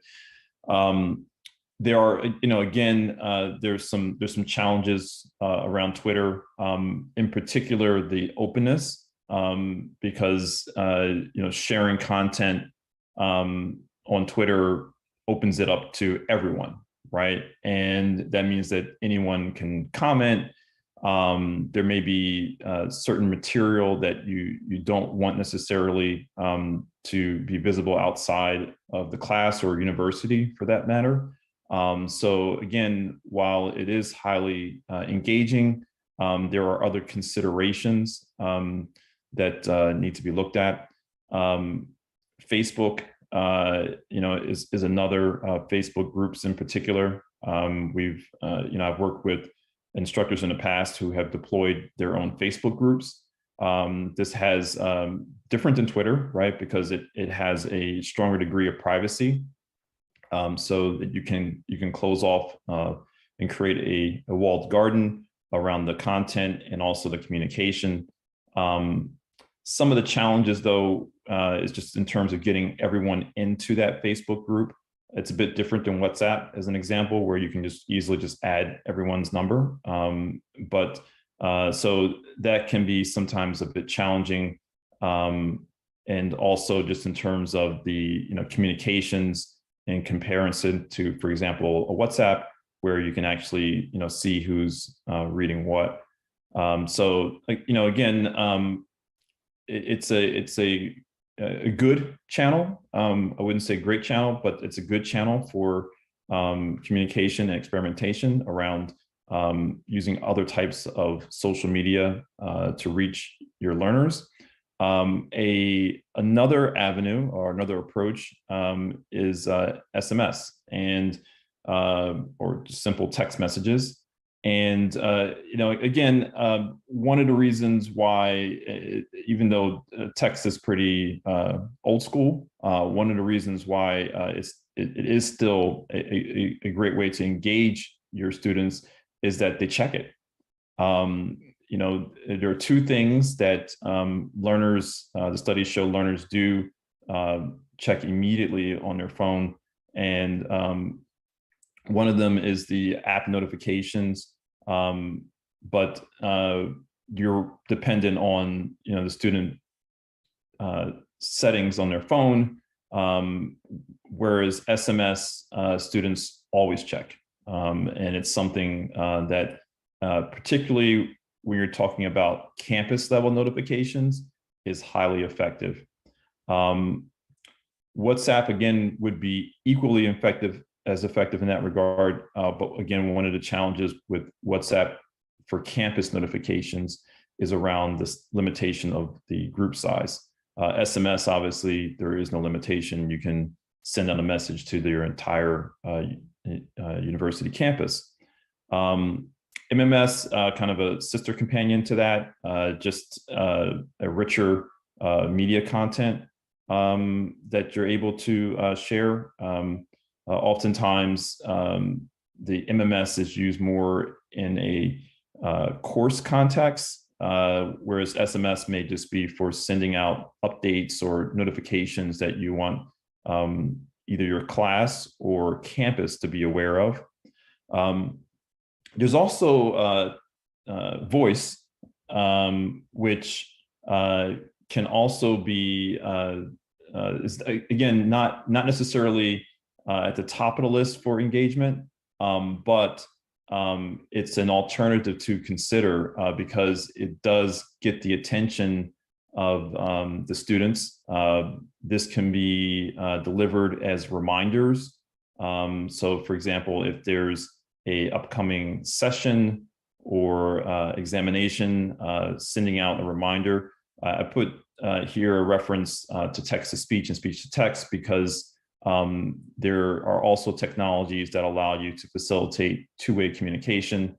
There are, again, there's some challenges around Twitter, in particular the openness, because sharing content on Twitter opens it up to everyone, right? And that means that anyone can comment. There may be certain material that you don't want necessarily to be visible outside of the class or university for that matter. So again, while it is highly engaging, there are other considerations that need to be looked at. Facebook, is another, Facebook groups in particular. I've worked with instructors in the past who have deployed their own Facebook groups. This has different than Twitter, right? Because it has a stronger degree of privacy, so that you can close off and create a walled garden around the content and also the communication. Some of the challenges, though, is just in terms of getting everyone into that Facebook group. It's a bit different than WhatsApp, as an example, where you can just easily just add everyone's number. So that can be sometimes a bit challenging. And also just in terms of the communications in comparison to, for example, a WhatsApp, where you can actually see who's reading what. So again, it's a good channel. I wouldn't say great channel, but it's a good channel for communication and experimentation around using other types of social media to reach your learners. Another avenue or another approach is SMS and or just simple text messages. And again, one of the reasons why, even though text is pretty old school, one of the reasons why it is still a great way to engage your students is that they check it. There are two things that learners, the studies show learners do check immediately on their phone, and one of them is the app notifications. But you're dependent on the student settings on their phone, whereas SMS students always check, and it's something that particularly when you're talking about campus level notifications is highly effective. WhatsApp again would be equally effective in that regard. But again, one of the challenges with WhatsApp for campus notifications is around this limitation of the group size. SMS, obviously, there is no limitation. You can send out a message to your entire university campus. MMS, kind of a sister companion to that, just a richer media content that you're able to share. Oftentimes, the MMS is used more in a course context, whereas SMS may just be for sending out updates or notifications that you want either your class or campus to be aware of. There's also voice, which can also be, is, again, not necessarily at the top of the list for engagement, but it's an alternative to consider because it does get the attention of the students. This can be delivered as reminders. So for example, if there's a upcoming session or examination, sending out a reminder. I put here a reference to text-to-speech and speech-to-text because there are also technologies that allow you to facilitate two-way communication.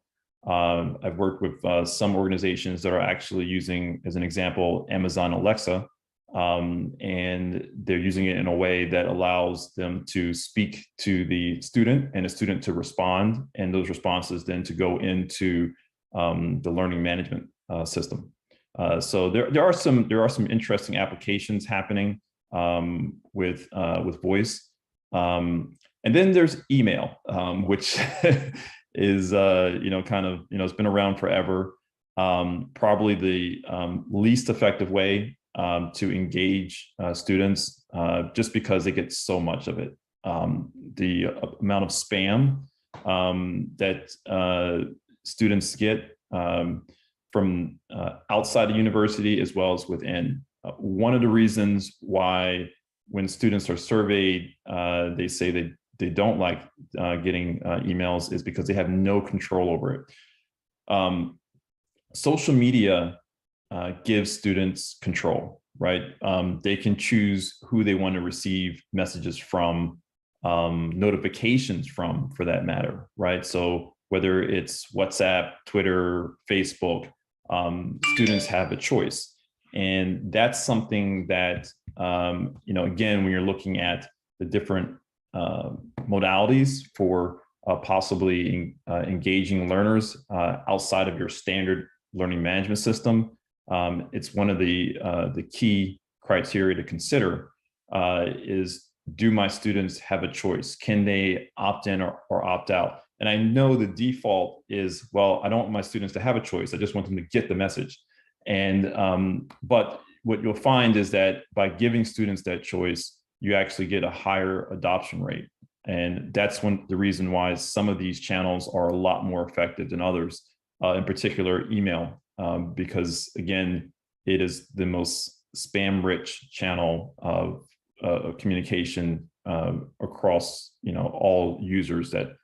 I've worked with some organizations that are actually using, as an example, Amazon Alexa, and they're using it in a way that allows them to speak to the student and the student to respond, and those responses then to go into the learning management system. So there are some interesting applications happening with voice, and then there's email, which is kind of it's been around forever. Probably the least effective way to engage students, just because they get so much of it. The amount of spam that students get from outside the university as well as within. One of the reasons why when students are surveyed, they say they don't like getting emails is because they have no control over it. Social media gives students control, right? They can choose who they want to receive messages from, notifications from, for that matter, right? So whether it's WhatsApp, Twitter, Facebook, students have a choice. And that's something that, again, when you're looking at the different modalities for possibly engaging learners outside of your standard learning management system, it's one of the key criteria to consider is, do my students have a choice? Can they opt in or opt out? And I know the default is, well, I don't want my students to have a choice. I just want them to get the message. And but what you'll find is that by giving students that choice, you actually get a higher adoption rate. And that's the reason why some of these channels are a lot more effective than others, in particular email, because again, it is the most spam-rich channel of communication across all users that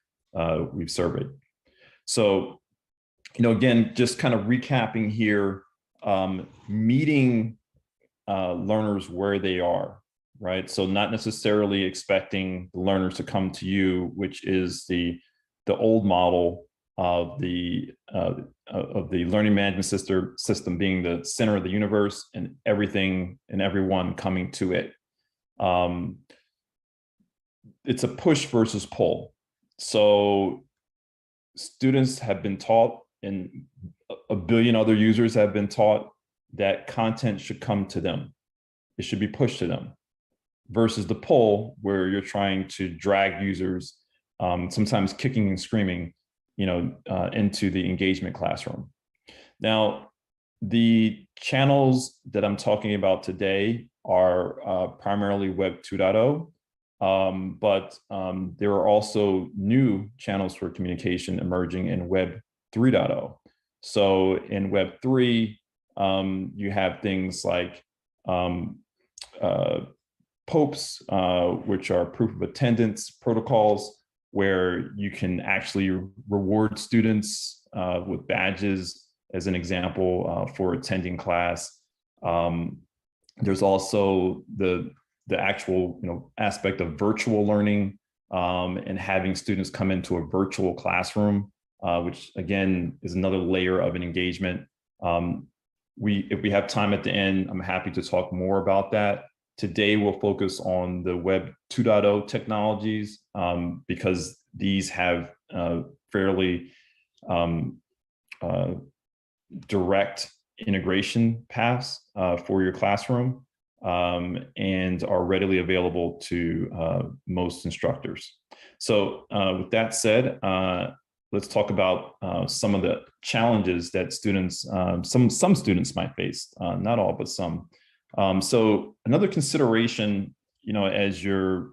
we've surveyed. So, again, just kind of recapping here, meeting learners where they are, right? So not necessarily expecting the learners to come to you, which is the old model of the learning management system being the center of the universe and everything and everyone coming to it. It's a push versus pull. So students have been taught, and a billion other users have been taught, that content should come to them. It should be pushed to them, versus the pull, where you're trying to drag users, sometimes kicking and screaming, into the engagement classroom. Now, the channels that I'm talking about today are primarily Web 2.0, but there are also new channels for communication emerging in Web 3.0. So in Web 3, you have things like POAPs, which are proof of attendance protocols, where you can actually reward students with badges, as an example, for attending class. There's also the actual aspect of virtual learning, and having students come into a virtual classroom, which again is another layer of an engagement. If we have time at the end, I'm happy to talk more about that. Today, we'll focus on the Web 2.0 technologies, because these have fairly direct integration paths for your classroom, and are readily available to most instructors. So with that said, let's talk about some of the challenges that students, some students might face, not all, but some. So another consideration, as you're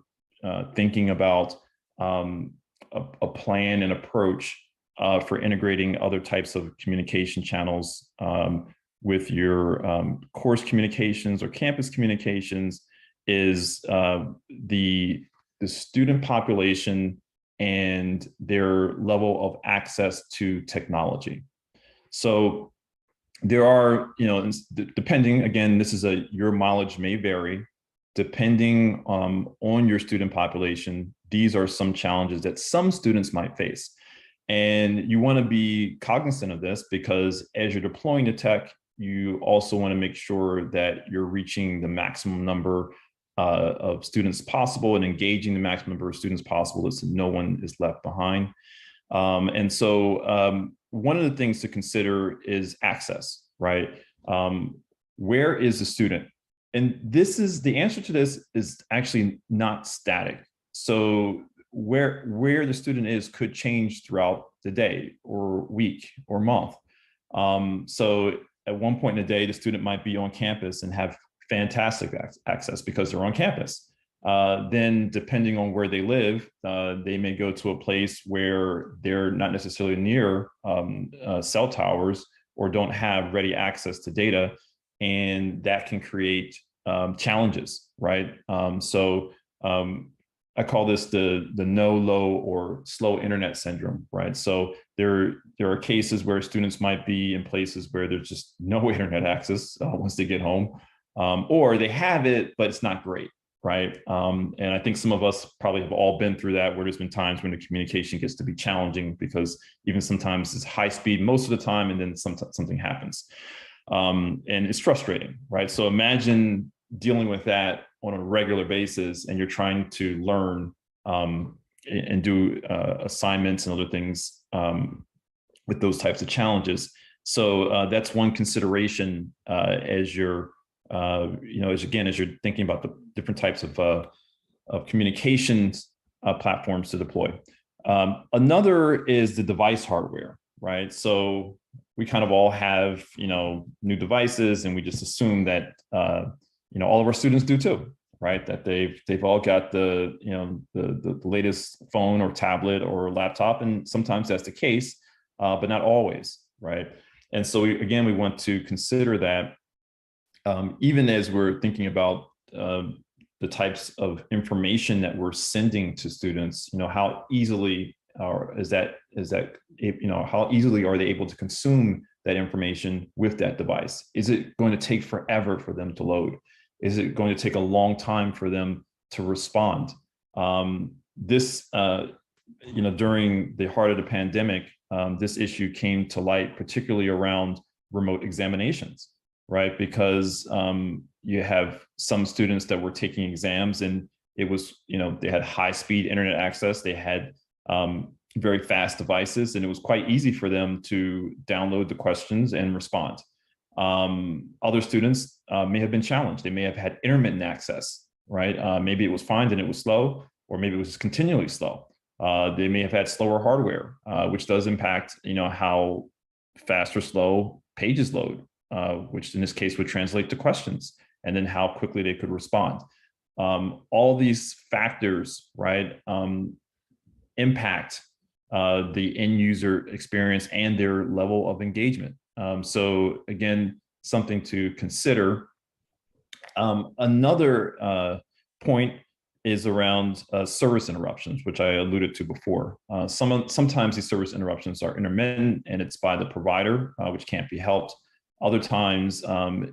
thinking about a plan and approach for integrating other types of communication channels with your course communications or campus communications, is the student population and their level of access to technology. So there are, depending, again, this is your mileage may vary, depending on your student population. These are some challenges that some students might face. And you want to be cognizant of this because as you're deploying the tech, you also want to make sure that you're reaching the maximum number of students possible and engaging the maximum number of students possible so no one is left behind. And so one of the things to consider is access, right? Where is the student? And this is, the answer to this is actually not static. So where the student is could change throughout the day or week or month. So at one point in the day, the student might be on campus and have fantastic access because they're on campus. Then depending on where they live, they may go to a place where they're not necessarily near cell towers or don't have ready access to data, and that can create challenges, right? I call this the no, low, or slow internet syndrome, right? So there are cases where students might be in places where there's just no internet access once they get home, or they have it, but it's not great, right? And I think some of us probably have all been through that, where there's been times when the communication gets to be challenging because even sometimes it's high speed most of the time, and then something happens. And it's frustrating, right? So imagine dealing with that on a regular basis, and you're trying to learn and do assignments and other things with those types of challenges. So that's one consideration as you're, as you're thinking about the different types of communications platforms to deploy. Another is the device hardware, right? So we kind of all have, new devices, and we just assume that all of our students do too, right? That they've all got the latest phone or tablet or laptop, and sometimes that's the case, but not always, right? And so we want to consider that even as we're thinking about the types of information that we're sending to students, how easily how easily are they able to consume that information with that device? Is it going to take forever for them to load? Is it going to take a long time for them to respond? During the heart of the pandemic, this issue came to light, particularly around remote examinations, right? Because you have some students that were taking exams, and it was, they had high-speed internet access, they had very fast devices, and it was quite easy for them to download the questions and respond. Other students may have been challenged. They may have had intermittent access, right? Maybe it was fine and it was slow, or maybe it was continually slow. They may have had slower hardware, which does impact, how fast or slow pages load, which in this case would translate to questions, and then how quickly they could respond. All these factors, right, impact the end user experience and their level of engagement. So again, something to consider. Another point is around service interruptions, which I alluded to before. Sometimes these service interruptions are intermittent, and it's by the provider, which can't be helped. Other times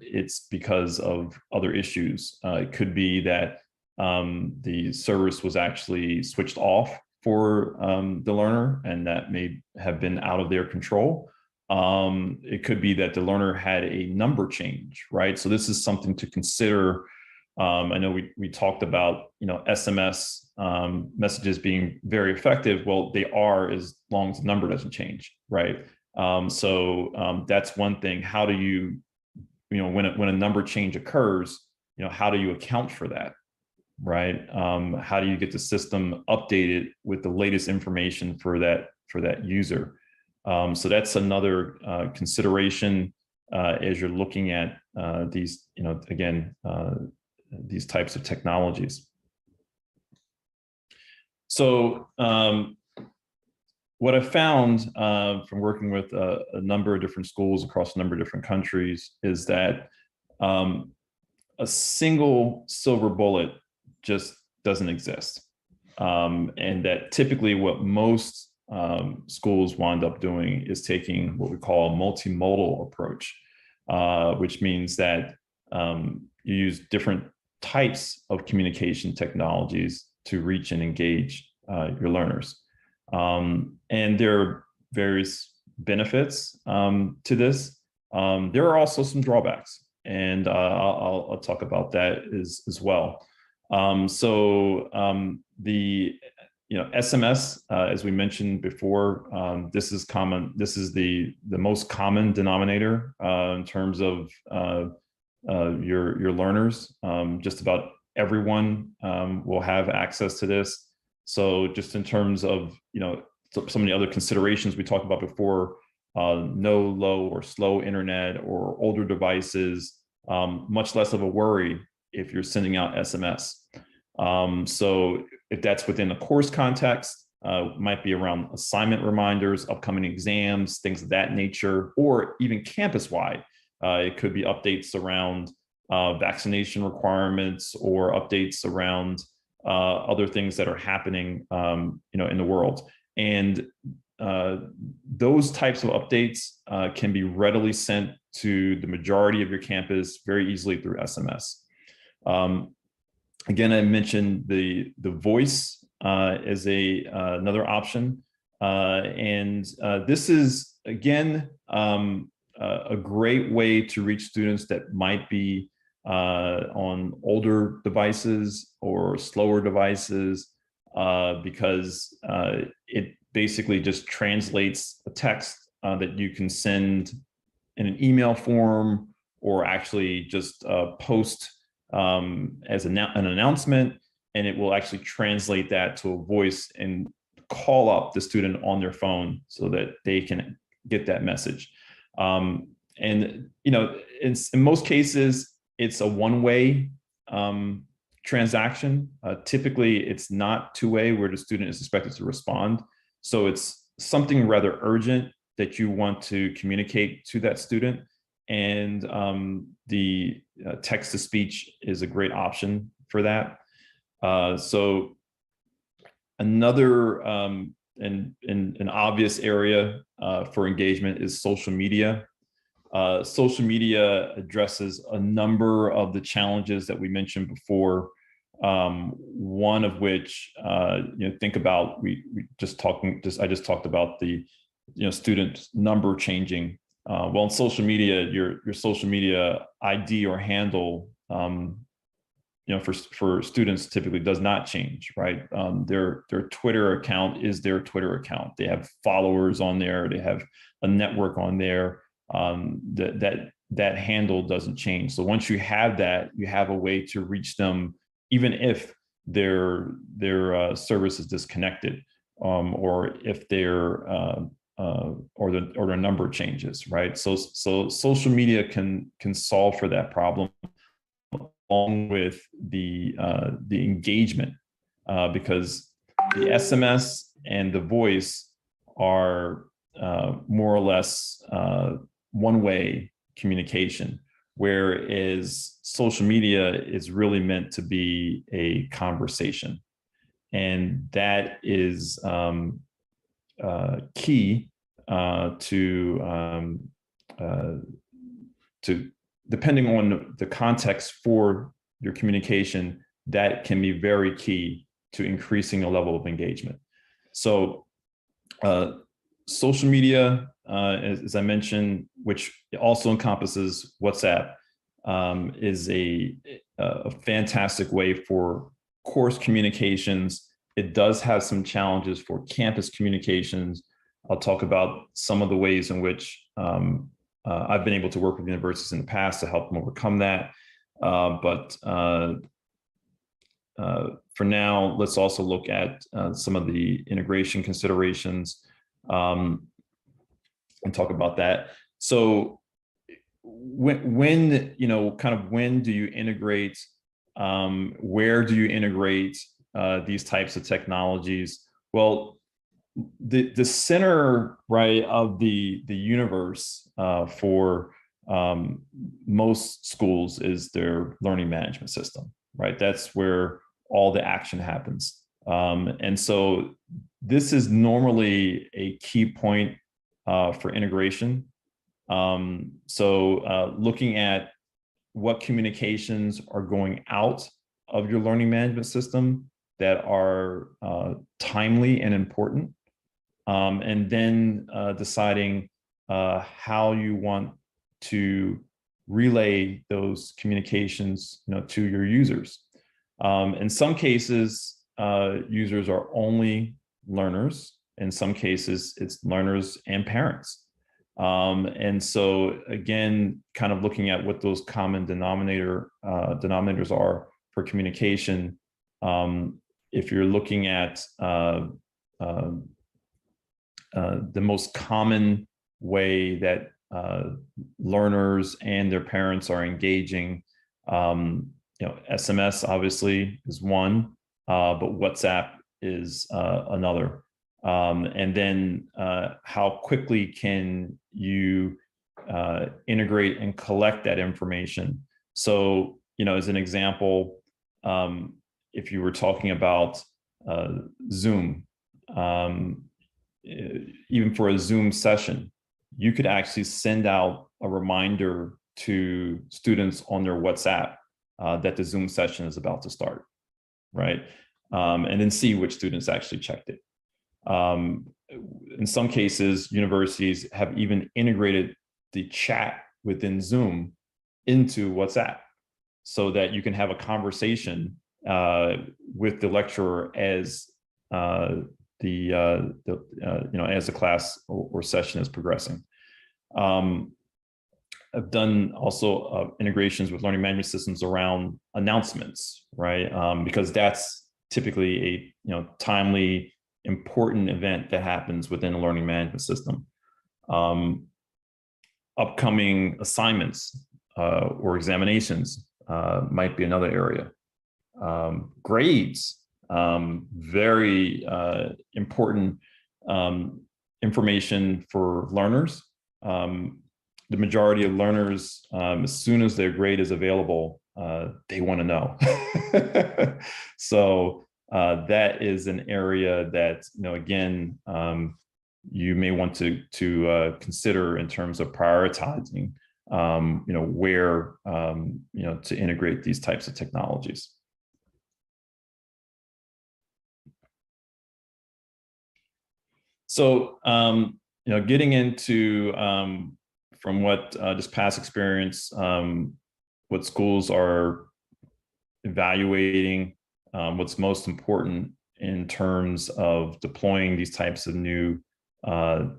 it's because of other issues. It could be that the service was actually switched off for the learner, and that may have been out of their control. It could be that the learner had a number change, right? So this is something to consider. I know we talked about, SMS messages being very effective. Well, they are, as long as the number doesn't change, right? So that's one thing. How do you, when a number change occurs, how do you account for that, right? How do you get the system updated with the latest information for that user? So that's another consideration as you're looking at these, these types of technologies. So what I found from working with a number of different schools across a number of different countries is that a single silver bullet just doesn't exist. And that typically what most schools wind up doing is taking what we call a multimodal approach, which means that you use different types of communication technologies to reach and engage your learners. And there are various benefits to this. There are also some drawbacks, and I'll talk about that as well. The SMS, as we mentioned before, this is common. This is the most common denominator in terms of your learners. Just about everyone will have access to this. So just in terms of some of the other considerations we talked about before, no, low, or slow internet or older devices, much less of a worry if you're sending out SMS. So if that's within the course context, might be around assignment reminders, upcoming exams, things of that nature, or even campus-wide. It could be updates around vaccination requirements or updates around other things that are happening, in the world. And those types of updates can be readily sent to the majority of your campus very easily through SMS. Again, I mentioned the voice as another option. This is, again, a great way to reach students that might be on older devices or slower devices, because it basically just translates a text that you can send in an email form, or actually just post as an announcement, and it will actually translate that to a voice and call up the student on their phone so that they can get that message. In most cases, it's a one-way transaction. Typically, it's not two-way where the student is expected to respond. So it's something rather urgent that you want to communicate to that student. And the text-to-speech is a great option for that. So another an obvious area for engagement is social media. Social media addresses a number of the challenges that we mentioned before. One of which, think about, I just talked about the, student number changing. Well, in social media, your social media ID or handle, for students typically does not change, right? Their Twitter account is their Twitter account. They have followers on there. They have a network on there. That handle doesn't change. So once you have that, you have a way to reach them, even if their service is disconnected, or if their number changes, right? So social media can solve for that problem, along with the engagement, because the SMS and the voice are more or less one-way communication, whereas social media is really meant to be a conversation. And that is key to depending on the context for your communication, that can be very key to increasing the level of engagement. So social media, as I mentioned, which also encompasses WhatsApp, is a fantastic way for course communications. It does have some challenges for campus communications. I'll talk about some of the ways in which I've been able to work with universities in the past to help them overcome that. But for now, let's also look at some of the integration considerations and talk about that. So when do you integrate? Where do you integrate these types of technologies? Well, the center, right, of the universe for most schools is their learning management system, right? That's where all the action happens. And so this is normally a key point for integration. Looking at what communications are going out of your learning management system that are timely and important, and then deciding how you want to relay those communications, to your users. In some cases, users are only learners. In some cases, it's learners and parents. And so again, kind of looking at what those common denominators are for communication. If you're looking at the most common way that learners and their parents are engaging, SMS obviously is one, but WhatsApp is another. And then how quickly can you integrate and collect that information? So, as an example, if you were talking about Zoom, even for a Zoom session, you could actually send out a reminder to students on their WhatsApp that the Zoom session is about to start, right? And then see which students actually checked it. In some cases, universities have even integrated the chat within Zoom into WhatsApp so that you can have a conversation with the lecturer as as the class or session is progressing. I've done also integrations with learning management systems around announcements, right? Because that's typically a timely, important event that happens within a learning management system. Upcoming assignments or examinations might be another area. Grades, very important information for learners. The majority of learners, as soon as their grade is available, they want to know. So that is an area that, again, you may want to consider in terms of prioritizing, where, to integrate these types of technologies. So, getting into, from what just past experience, what schools are evaluating, what's most important in terms of deploying these types of new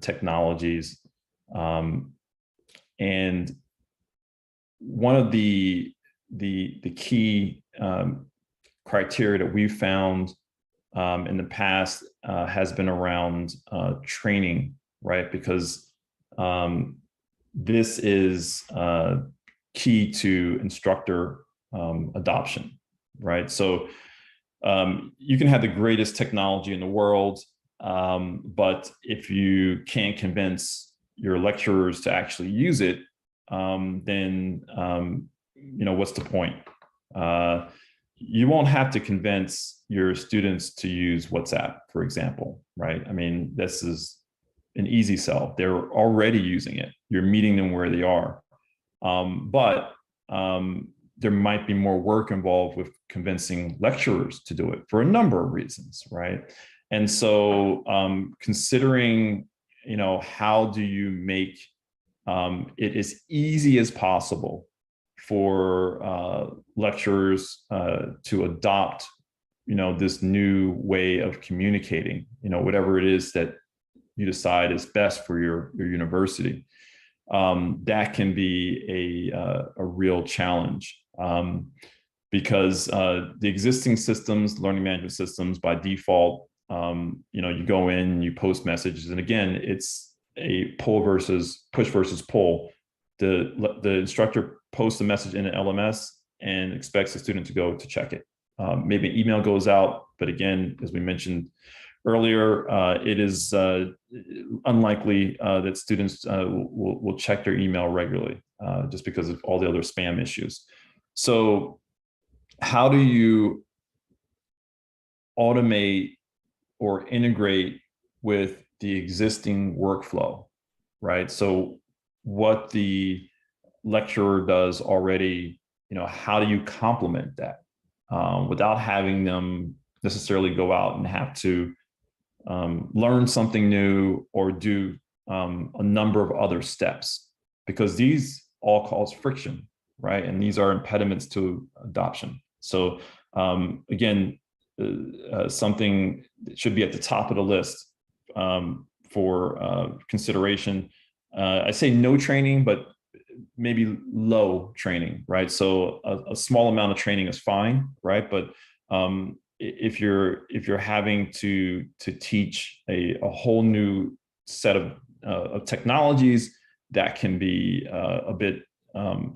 technologies. And one of the key criteria that we've found in the past has been around training, right? Because this is key to instructor adoption, right? So you can have the greatest technology in the world, but if you can't convince your lecturers to actually use it, then what's the point? You won't have to convince your students to use WhatsApp, for example, right? I mean, this is an easy sell. They're already using it. You're meeting them where they are. But there might be more work involved with convincing lecturers to do it for a number of reasons, right? And so considering, how do you make it as easy as possible for lecturers to adopt, this new way of communicating, whatever it is that you decide is best for your university. That can be a real challenge because the existing systems, learning management systems, by default, you go in, you post messages, and again, it's a push versus pull. The instructor posts a message in an LMS and expects the student to go to check it. Maybe an email goes out, but again, as we mentioned earlier, it is unlikely that students will check their email regularly just because of all the other spam issues. So how do you automate or integrate with the existing workflow, right? So what the lecturer does already, how do you complement that without having them necessarily go out and have to learn something new or do a number of other steps, because these all cause friction, right? And these are impediments to adoption. So again, something that should be at the top of the list for consideration. I say no training, but maybe low training, right? So a small amount of training is fine, right? But if you're having to teach a whole new set of technologies, that can be a bit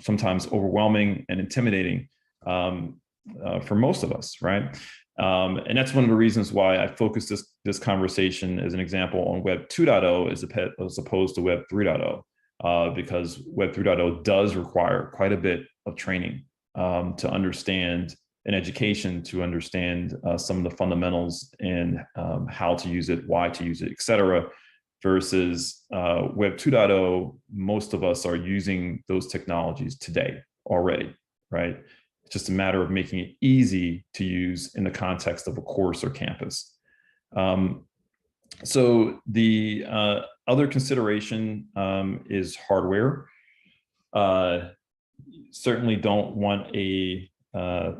sometimes overwhelming and intimidating for most of us, right? And that's one of the reasons why I focused this conversation as an example on Web 2.0 as opposed to Web 3.0, because Web 3.0 does require quite a bit of training to understand an education, to understand some of the fundamentals and how to use it, why to use it, et cetera, versus Web 2.0, most of us are using those technologies today already, right? It's just a matter of making it easy to use in the context of a course or campus. So the other consideration is hardware. Certainly don't want a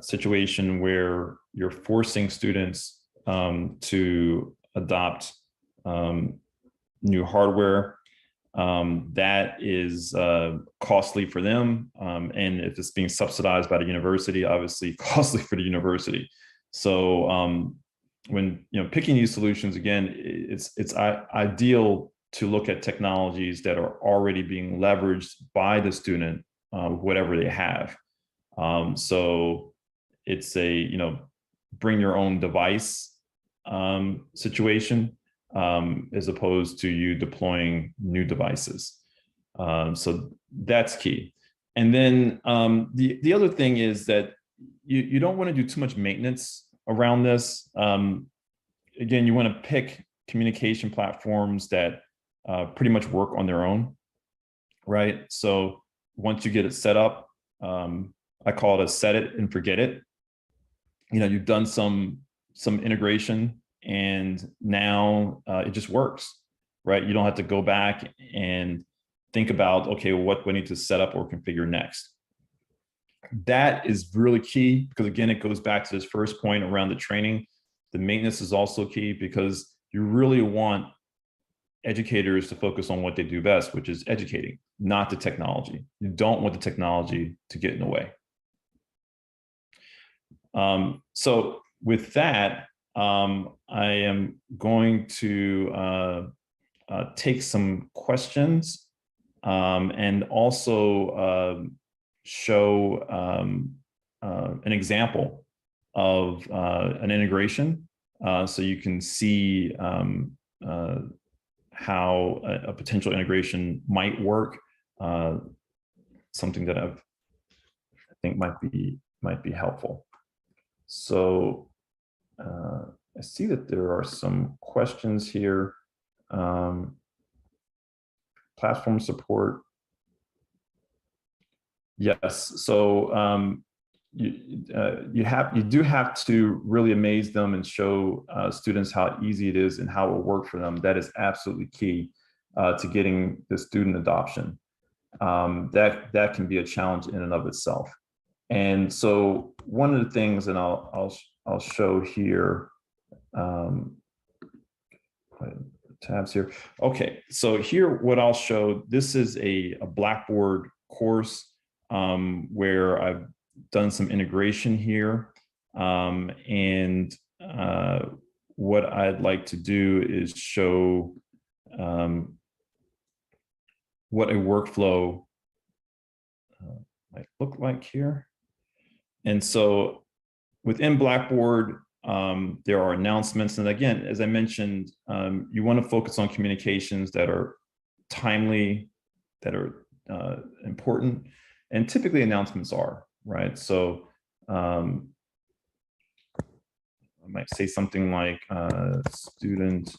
situation where you're forcing students to adopt new hardware. That is costly for them, and if it's being subsidized by the university, obviously costly for the university. So when picking these solutions, again, it's ideal to look at technologies that are already being leveraged by the student, whatever they have. So it's a bring your own device situation, as opposed to you deploying new devices. So that's key. And then the other thing is that you don't want to do too much maintenance around this. Again, you want to pick communication platforms that pretty much work on their own, right? So once you get it set up, I call it a set it and forget it. You've done some integration, and now it just works, right? You don't have to go back and think about, okay, well, what do I need to set up or configure next? That is really key, because again, it goes back to this first point around the training. The maintenance is also key, because you really want educators to focus on what they do best, which is educating, not the technology. You don't want the technology to get in the way. So with that, I am going to take some questions and also show an example of an integration, so you can see how a potential integration might work. Something that I think might be helpful. So I see that there are some questions here. Platform support. Yes. So you do have to really amaze them and show students how easy it is and how it will work for them. That is absolutely key to getting the student adoption. That can be a challenge in and of itself. And so one of the things, and I'll show here, tabs here. Okay, so here what I'll show, this is a Blackboard course where I've done some integration here. And what I'd like to do is show what a workflow might look like here. And so within Blackboard, there are announcements. And again, as I mentioned, you want to focus on communications that are timely, that are important, and typically announcements are, right? So I might say something like student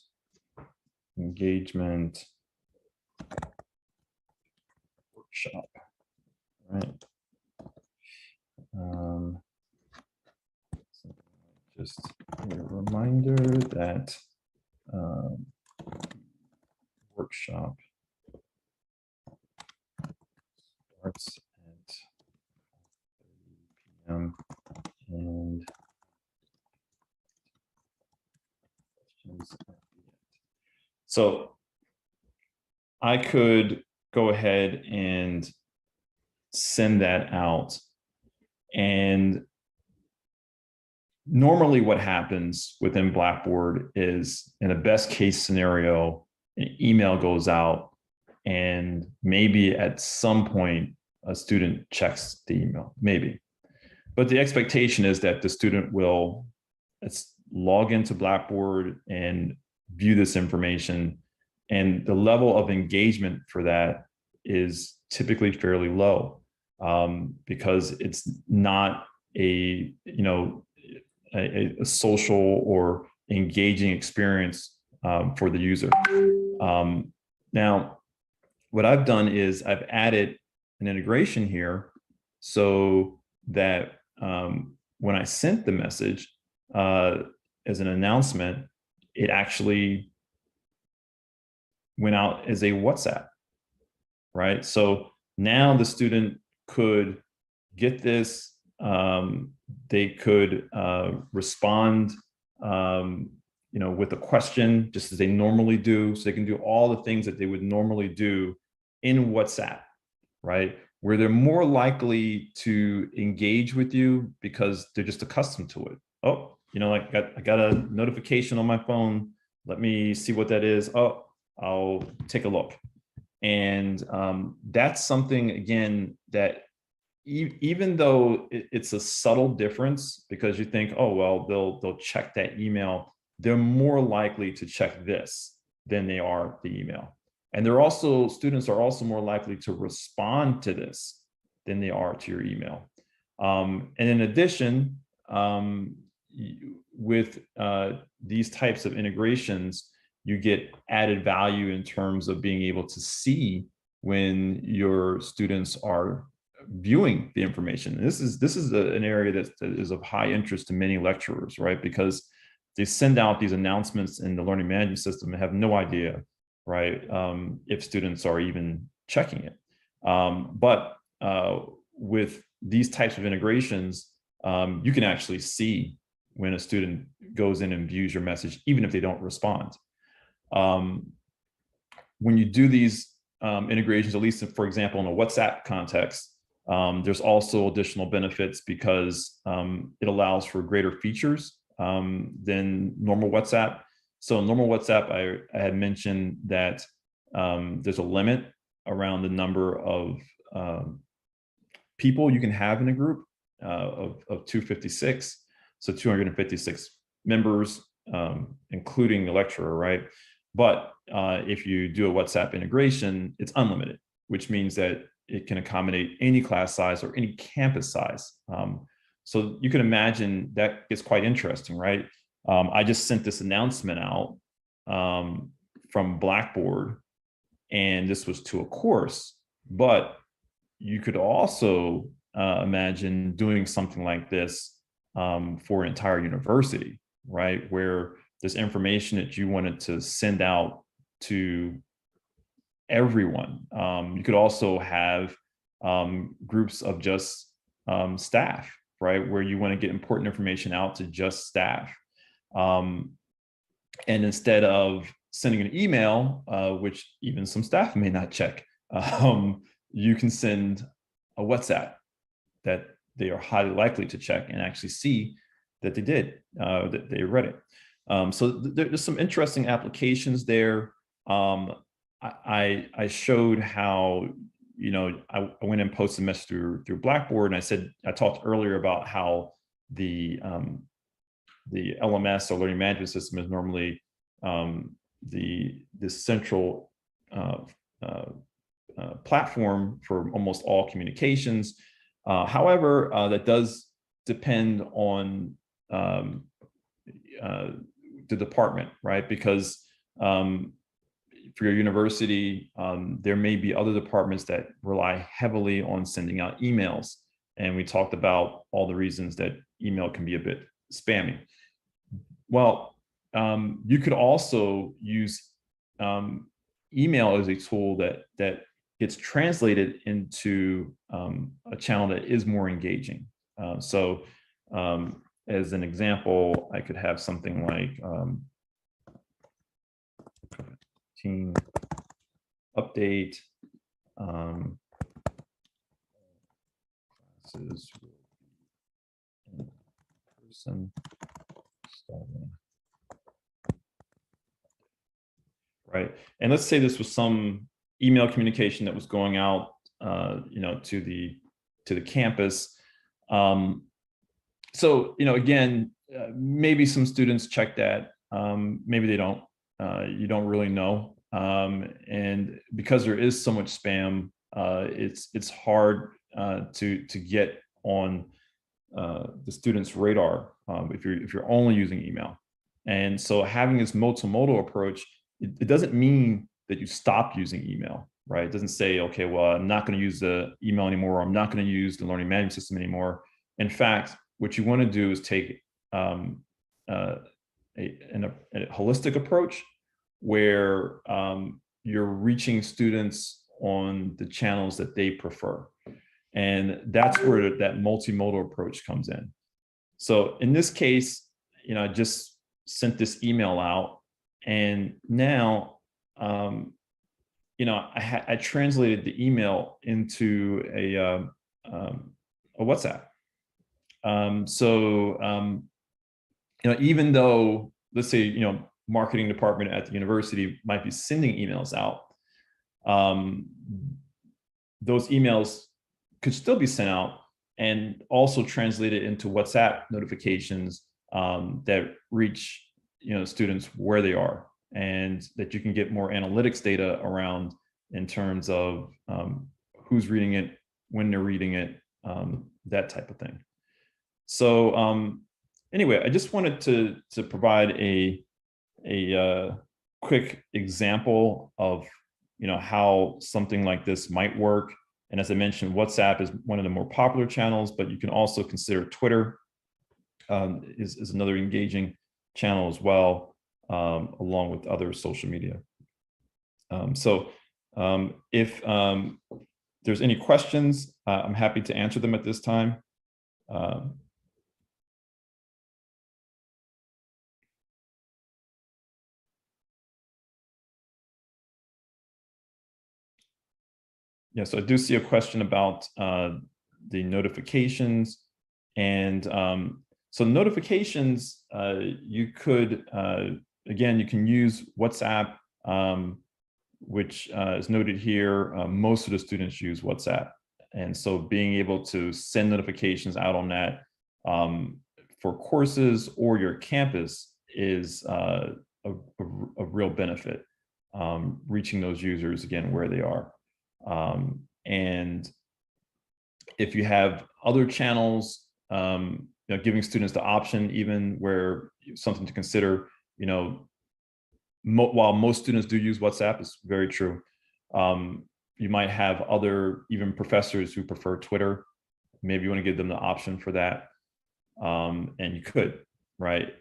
engagement workshop, right? Just a reminder that workshop starts at 30 p.m. and questions at the end. So I could go ahead and send that out. And normally what happens within Blackboard is, in a best case scenario, an email goes out and maybe at some point a student checks the email, maybe. But the expectation is that the student will log into Blackboard and view this information. And the level of engagement for that is typically fairly low, because it's not a social or engaging experience for the user. Now, what I've done is I've added an integration here so that when I sent the message as an announcement, it actually went out as a WhatsApp, right? So now the student could get this, they could respond with a question, just as they normally do. So they can do all the things that they would normally do in WhatsApp, right? Where they're more likely to engage with you because they're just accustomed to it. Oh, I got a notification on my phone. Let me see what that is. Oh, I'll take a look. And that's something, again, that even though it's a subtle difference, because you think, oh, well, they'll check that email, they're more likely to check this than they are the email. And students are also more likely to respond to this than they are to your email. And in addition, with these types of integrations, you get added value in terms of being able to see when your students are viewing the information. This is an area that is of high interest to many lecturers, right? Because they send out these announcements in the learning management system and have no idea, right, if students are even checking it. But with these types of integrations, you can actually see when a student goes in and views your message, even if they don't respond. When you do these integrations, at least for example, in a WhatsApp context, there's also additional benefits because it allows for greater features than normal WhatsApp. So in normal WhatsApp, I had mentioned that there's a limit around the number of people you can have in a group of 256. So 256 members, including the lecturer, right? But if you do a WhatsApp integration, it's unlimited, which means that it can accommodate any class size or any campus size. So you can imagine that gets quite interesting, right? I just sent this announcement out from Blackboard, and this was to a course, but you could also imagine doing something like this for an entire university, right? Where there's information that you wanted to send out to everyone. You could also have groups of just staff, right? Where you want to get important information out to just staff. And instead of sending an email, which even some staff may not check, you can send a WhatsApp that they are highly likely to check and actually see that they did, that they read it. So there's some interesting applications there. I showed how, I went and posted a message through Blackboard, and I talked earlier about how the LMS or learning management system is normally the central platform for almost all communications. However, that does depend on the department, right? Because for your university, there may be other departments that rely heavily on sending out emails. And we talked about all the reasons that email can be a bit spammy. Well, you could also use email as a tool that gets translated into a channel that is more engaging. So as an example, I could have something like team update, classes will be in person starting. Right, and let's say this was some email communication that was going out, to the campus. So, again, maybe some students check that, maybe they don't. You don't really know, and because there is so much spam, it's hard to get on the student's radar if you're only using email. And so having this multimodal approach, it doesn't mean that you stop using email, right? It doesn't say, okay, well, I'm not going to use the email anymore. Or I'm not going to use the learning management system anymore. In fact, what you want to do is take a holistic approach where you're reaching students on the channels that they prefer. And that's where that multimodal approach comes in. So in this case, I just sent this email out, and now, I translated the email into a WhatsApp. Even though, let's say, marketing department at the university might be sending emails out, those emails could still be sent out and also translated into WhatsApp notifications that reach students where they are, and that you can get more analytics data around in terms of who's reading it, when they're reading it, that type of thing. So anyway, I just wanted to provide a quick example of how something like this might work. And as I mentioned, WhatsApp is one of the more popular channels, but you can also consider Twitter is another engaging channel as well, along with other social media. If there's any questions, I'm happy to answer them at this time. Yeah, so I do see a question about the notifications. And so notifications, you could, again, you can use WhatsApp, which is noted here. Most of the students use WhatsApp. And so being able to send notifications out on that for courses or your campus is a real benefit, reaching those users, again, where they are. And if you have other channels, giving students the option, even where something to consider, while most students do use WhatsApp, it's very true. You might have other, even professors who prefer Twitter. Maybe you want to give them the option for that. And you could, right?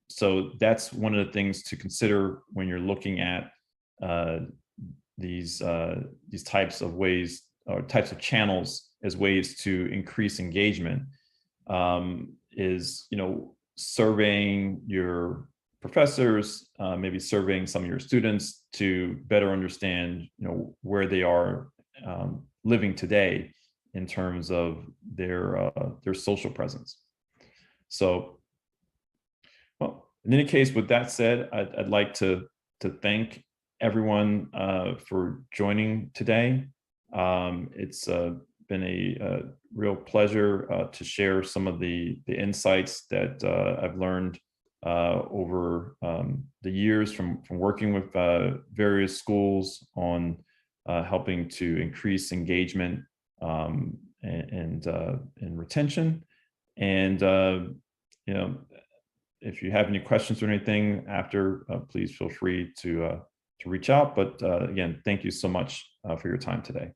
So that's one of the things to consider when you're looking at these types of ways, or types of channels, as ways to increase engagement, is surveying your professors, maybe surveying some of your students to better understand where they are living today in terms of their social presence. So, well, in any case, with that said, I'd like to thank everyone for joining today. It's been a real pleasure to share some of the insights that I've learned over the years from working with various schools on helping to increase engagement and retention. And if you have any questions or anything after, please feel free to reach out. But again, thank you so much for your time today.